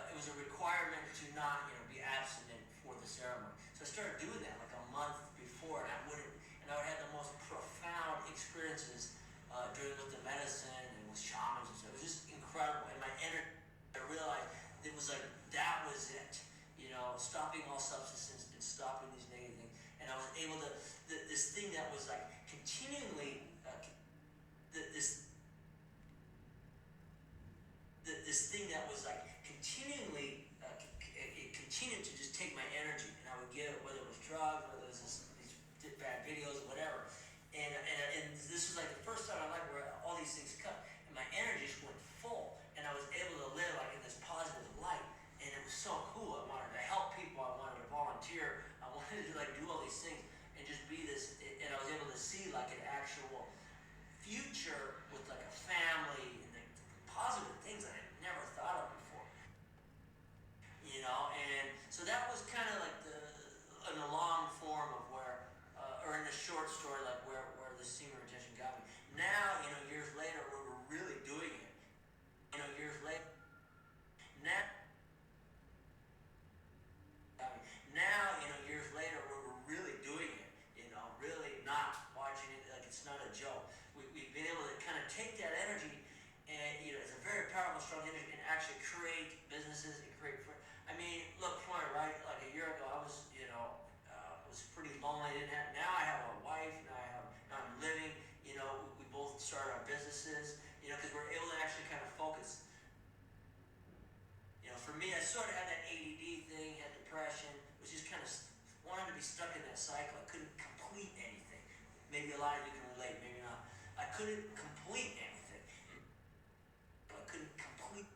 it was a requirement to not be abstinent for the ceremony. So I started doing that like a month before, and I would have the most profound experiences doing with the medicine and with shamans and stuff. It was just incredible, and my energy, I realized it was like that was it. Stopping all substances and stopping these negative things, and I was able to this thing that was like continually this thing that was like continually it continued to just take my energy, and I would give it, whether it was drugs, whether it was these bad videos, whatever. And this was like the first time in my life where all these things cut, and my energy just went full, and I was able to live like in this positive light, and it was so cool. I wanted to help people, I wanted to volunteer, I wanted to like do all these things and just be this, and I was able to see like an actual future with like a family and the positive things I had never thought of before. And so that was kind of like in the long form of where, or in the short story, like where the semen retention got me. Now, years later, we're really doing it. Years later, years later, we're really doing it. Really not watching it like it's not a joke. We've been able to kind of take that energy, and it's a very powerful, strong energy, and actually create businesses and create. Look, point right. Like a year ago, I was, was pretty lonely. Now I have a wife. Now I'm living. We both started our businesses. Because we're able to actually kind of focus. For me, I sort of had that ADD thing, had depression, was just kind of wanted to be stuck in that cycle. I couldn't complete anything. Maybe a lot of you can relate, maybe not. I couldn't complete anything. I couldn't complete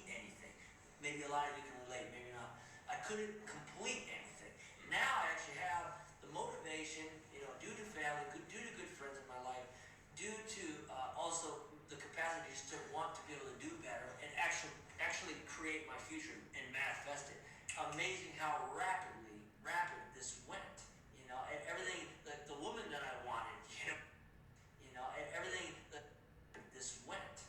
anything. Maybe a lot of you can relate, maybe not. I couldn't complete anything. Now I actually have the motivation, due to family, due to good friends in my life, due to also the capacities to want to be able to do better and actually create my future and manifest it. Amazing how rapid this went. Everything, the woman that I wanted, everything that this went.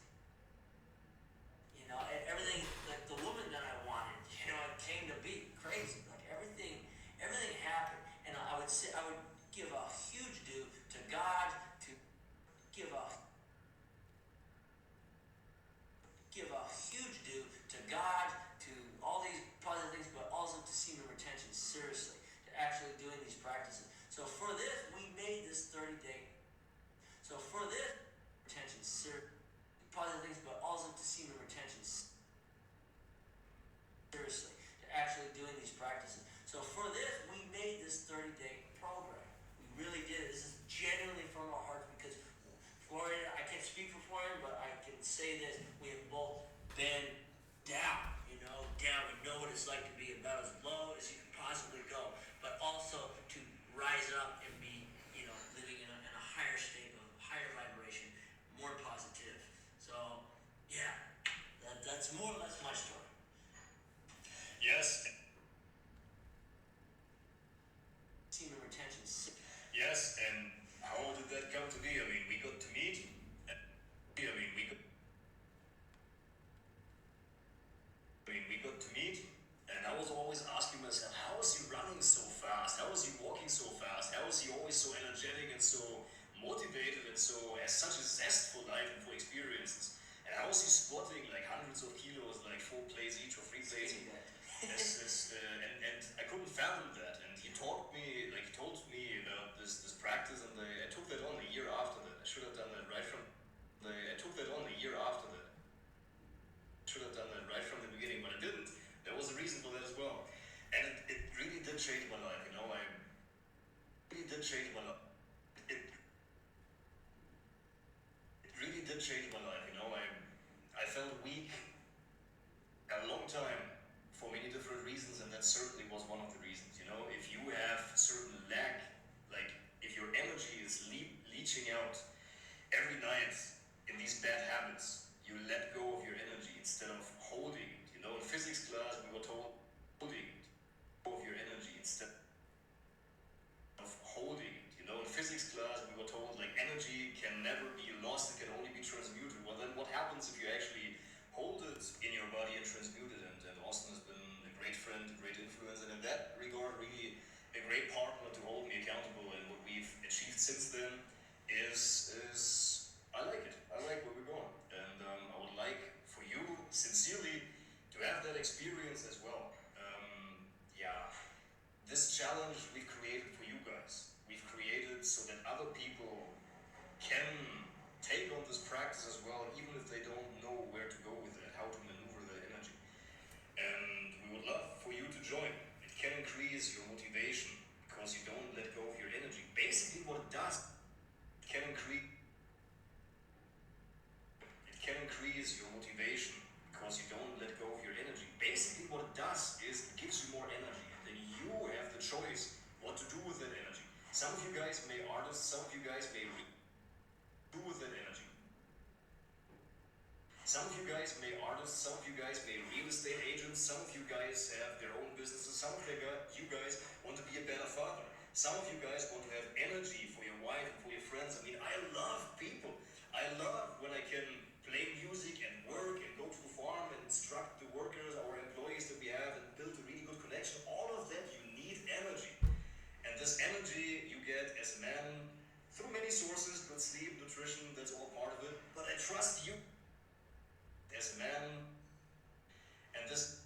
Everything, like the woman that I wanted, it came to be crazy. Like everything happened, and I would give a huge due to God, to give a huge due to God, to all these positive things, but also to semen retention, seriously, to actually doing these practices. So for this, we made this 30-day. So for this, retention, positive things, but also to semen retention, seriously, to actually doing these practices. So for this, we made this 30-day program. We really did. This is genuinely from our hearts, because Florian, I can't speak for Florian, but I can say this: we have both been down. We know what it's like to be about as low as you can possibly go. so has such a zest for life and for experiences. And how was he squatting like hundreds of kilos, like 4 plates each or 3 plates? And I couldn't fathom that. And he told me about this practice, and I took that on a year after that. I should have done that right from the beginning, but I didn't. There was a reason for that as well. And it really did change my life, you know. It really did change my life. It really did change my life, you know. I felt weak a long time for many different reasons, and that certainly was one of the reasons, you know. If you have certain lack, like if your energy is leaching out every night in these bad habits, you let go of your energy instead of holding it. You know, in physics class we were told holding it, of your energy instead of holding it. You know, in physics class we were told like energy can never be lost, it can only be transmuted. Well, then what happens if you actually hold it in your body and transmute it? And Austin has been a great friend, a great influence, and in that regard really a great partner to hold me accountable. And what we've achieved since then is I like it. I like where we're going, and I would like for you sincerely to have that experience as well. This challenge we've created for you guys, we've created so that other people can take on this practice as well, even if they don't know where to go with it, how to maneuver their energy. And we would love for you to join. It can increase your motivation because you don't let go of your energy. Basically what it does, it can increase your motivation because you don't let go of your energy. Basically what it does is it gives you more energy, and then you have the choice what to do with that energy. Some of you guys may artists, some of you guys may do with that energy. Some of you guys may artists, some of you guys may real estate agents, some of you guys have their own businesses, some of you guys want to be a better father. Some of you guys want to have energy for your wife and for your friends. I mean, I love people. I love when I can play music and work and go to the farm and instruct the workers, our employees that we have, and build a really good connection. All of that, you need energy. And this energy you get as a man through many sources, good sleep, nutrition, that's all part of it. But I trust you as a man, and this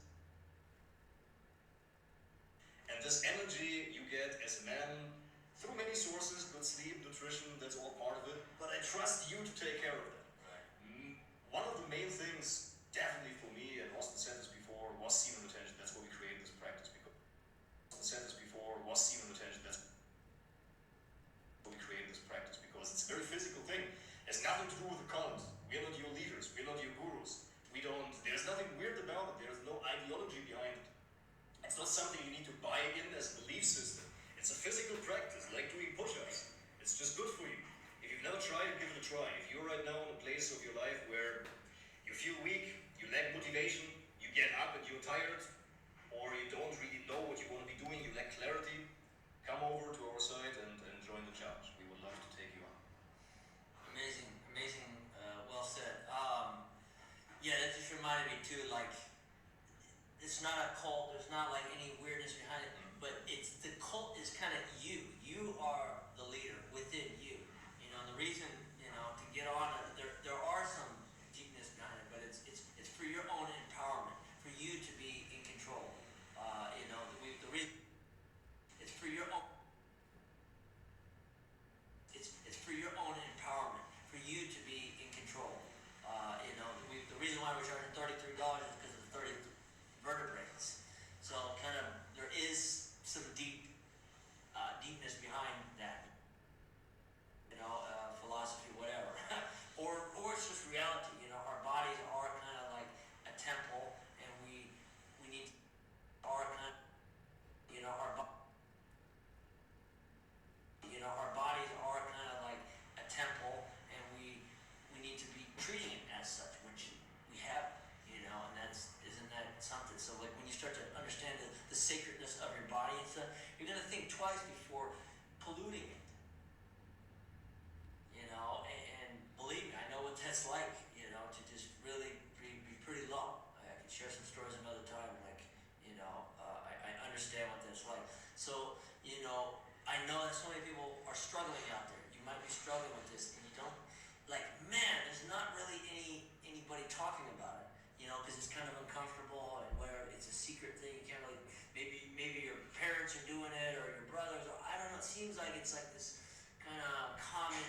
energy you get as a man through many sources, good sleep, nutrition, that's all part of it. But I trust you to take care of it. One of the main things, definitely for me, and Austin said this before, was semen retention. That's why we created this practice. Because Austin said this before, was semen retention. That's why we created this practice, because it's a very physical thing. It has nothing to do with the cult. We're not your leaders. We're not your gurus. There's nothing weird about it. There's no ideology behind it. It's not something you need to buy in as a belief system. It's a physical practice, like doing push-ups. It's just good for you. If you've never tried it, give it a try. If you're right now in a place of your life where you feel weak, you lack motivation, you get up and you're tired, or you don't really know what you want to be doing, you lack clarity, come over to our site and join the challenge. We would love to take you on. Amazing, well said. Yeah, that just reminded me too, like, it's not a cult, there's not like any weirdness behind it, but the cult is kind of you. You are the leader within you. You know, the reason, to get on, there are some deepness behind it, but it's for your own empowerment, for you to be in control. The reason, it's for your own, it's for your own empowerment, for you to be in control. The reason why we're charging $33 is because of the 30 vertebrates. So there is some deepness behind that. Philosophy, whatever. or it's just reality. Our bodies are kind of like a temple, and we need our kind of, our bodies are kind of like a temple, and we need to be treating it as such, which we have, and isn't that something? So like when you start to understand the sacredness of your body and stuff, you're gonna think twice before polluting it. And believe me, I know what that's like, to just really be pretty low. I can share some stories another time, like, I understand what that's like. So, I know that so many people are struggling out there. You might be struggling with this, and you don't, like, man, there's not really anybody talking about it, you know, because it's kind of uncomfortable, and where it's a secret thing, you can't really, maybe your parents are doing it, or your brothers, or I don't know, it seems like it's like this kind of common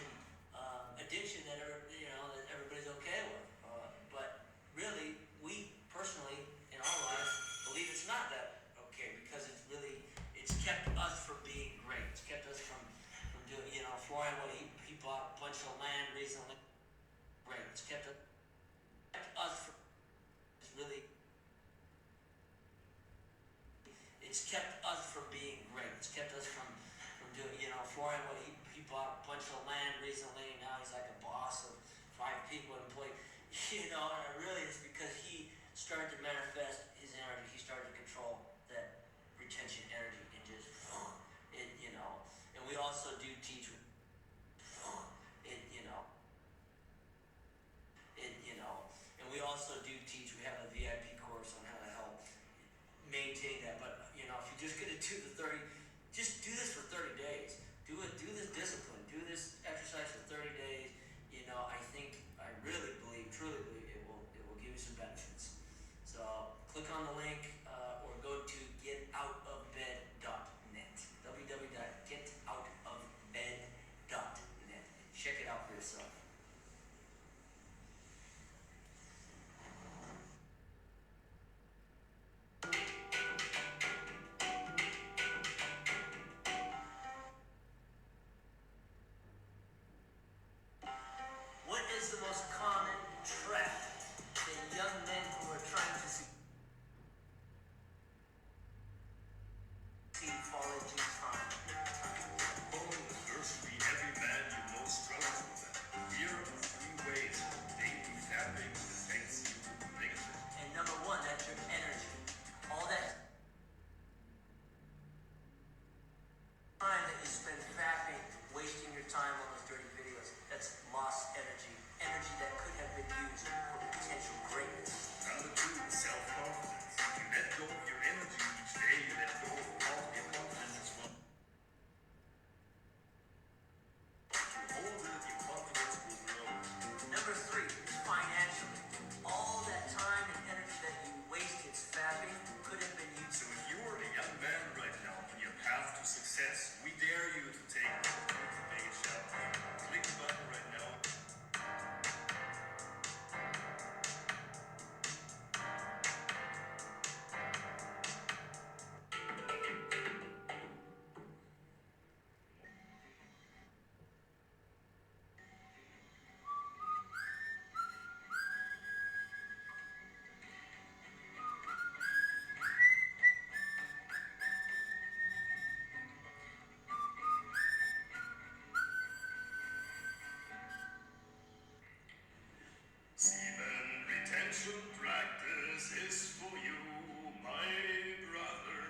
addiction that, that everybody's okay with, but really, we personally, in our lives, believe it's not that okay, because it's kept us from being great. It's kept us from doing, Florian, what he bought a bunch of land recently. Great. It's kept us from, it's kept us from being great. It's kept us from doing, Florian, what he bought a bunch of land recently, and now he's like a boss of 5 people employed. And really it's because he started to manifest his energy. He started to control that retention energy and just and we also do teach and we also do teach. We have a VIP course on how to help maintain that. But if you're just gonna do the 30, just do this for 30 days. Do this discipline. Do this exercise for 30 days. I really believe, truly believe it will give you some benefits. So click on the link or go to getoutofbed.net. www.getoutofbed.net. Check it out for yourself. What is the most common trap that young men who are trying to succeed fall into time? Virtually every man you know struggles with that. Here are the 3 ways daily fapping affects you negatively. And number 1, that's your energy. All that time that you spend fapping, wasting your time on those dirty videos, that's lost energy. Energy that could have been used for potential greatness. Number 2, self-confidence. You let go of your energy each day, you let go of all your confidence as well. To hold it, your confidence will grow. Number 3 is financially. All that time and energy that you wasted fapping could have been used. So if you're a young man right now on your path to success, we dare you to take the page out. Click the button right now. Semen retention practice is for you, my brother.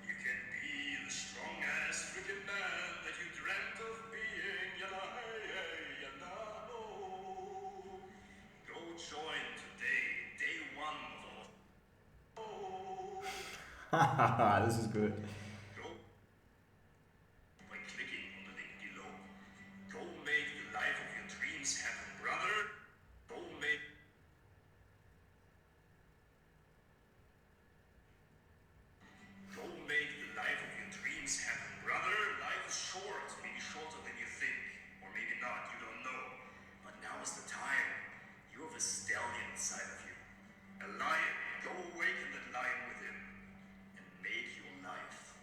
You can be the strong-ass freaking man that you dreamt of being. Go join today, day 1 of all. This is good. Go by clicking on the link below. Go make the life of your dreams happen, brother. Go make the life of your dreams happen, brother. Life is short, maybe shorter than you think, or maybe not, you don't know. But now is the time. You have a stallion inside of you, a lion. Go awaken that lion within and make your life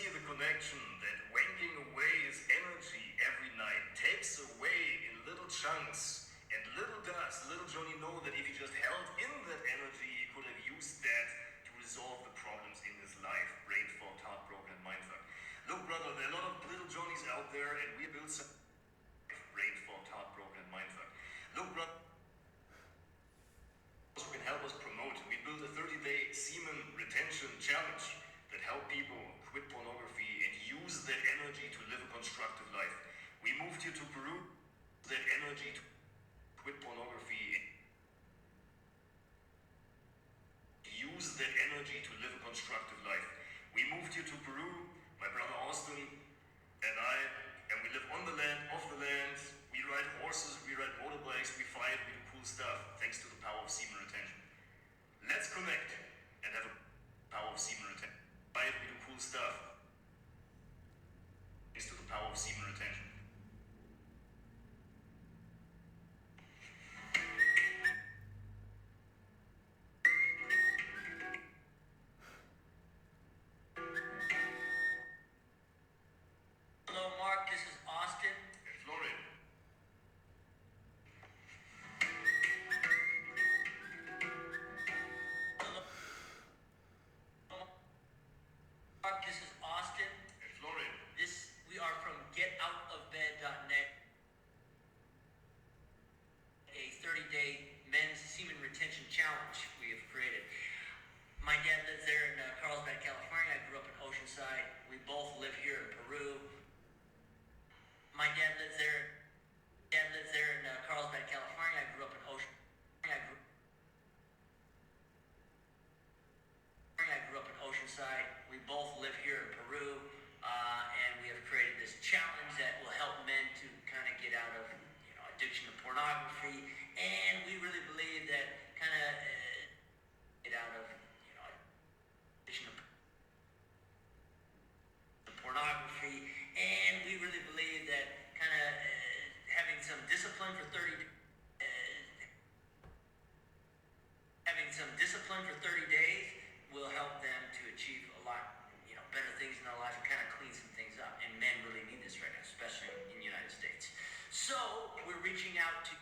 see the connection that wanking away his energy every night takes away in little chunks, and little does little Johnny know that if he just held in that energy, he could have used that to resolve the problems in his life. Brain fog, heartbroken, and mindfuck. Look, brother, there are a lot of little Johnnies out there, and we build some brain fog, heartbroken, and mindfuck. Look, brother, who can help us promote. We built a 30-day semen retention challenge that help people quit pornography and use that energy to live a constructive life. We moved here to Peru, that energy to quit pornography and use that energy to live a constructive life. We moved here to Peru, my brother Austin and I, and we live on the land, off the land. We ride horses, we ride motorbikes, we fight, we do cool stuff, thanks to the power of semen retention. Let's connect and have a power of semen retention. Fight, we do cool stuff, thanks to the power of semen retention. Hello, Mark. This is Austin. And Florian. Mark, this is Austin. And Florian. We are from getoutofbed.net, a 30-day men's semen retention challenge we have created. My dad lives there in Carlsbad, California. I grew up in Oceanside. We both live here in Peru. My dad lives there. In Carlsbad, California. I grew up in Oceanside. We both live here in Peru, and we have created this challenge that will help men to kind of get out of, addiction to pornography. And we really believe that kind of get out of, addiction to pornography. And we really believe that kind of having some discipline for 30 days will help them to achieve a lot, better things in their life and kind of clean some things up. And men really need this right now, especially in the United States. So we're reaching out to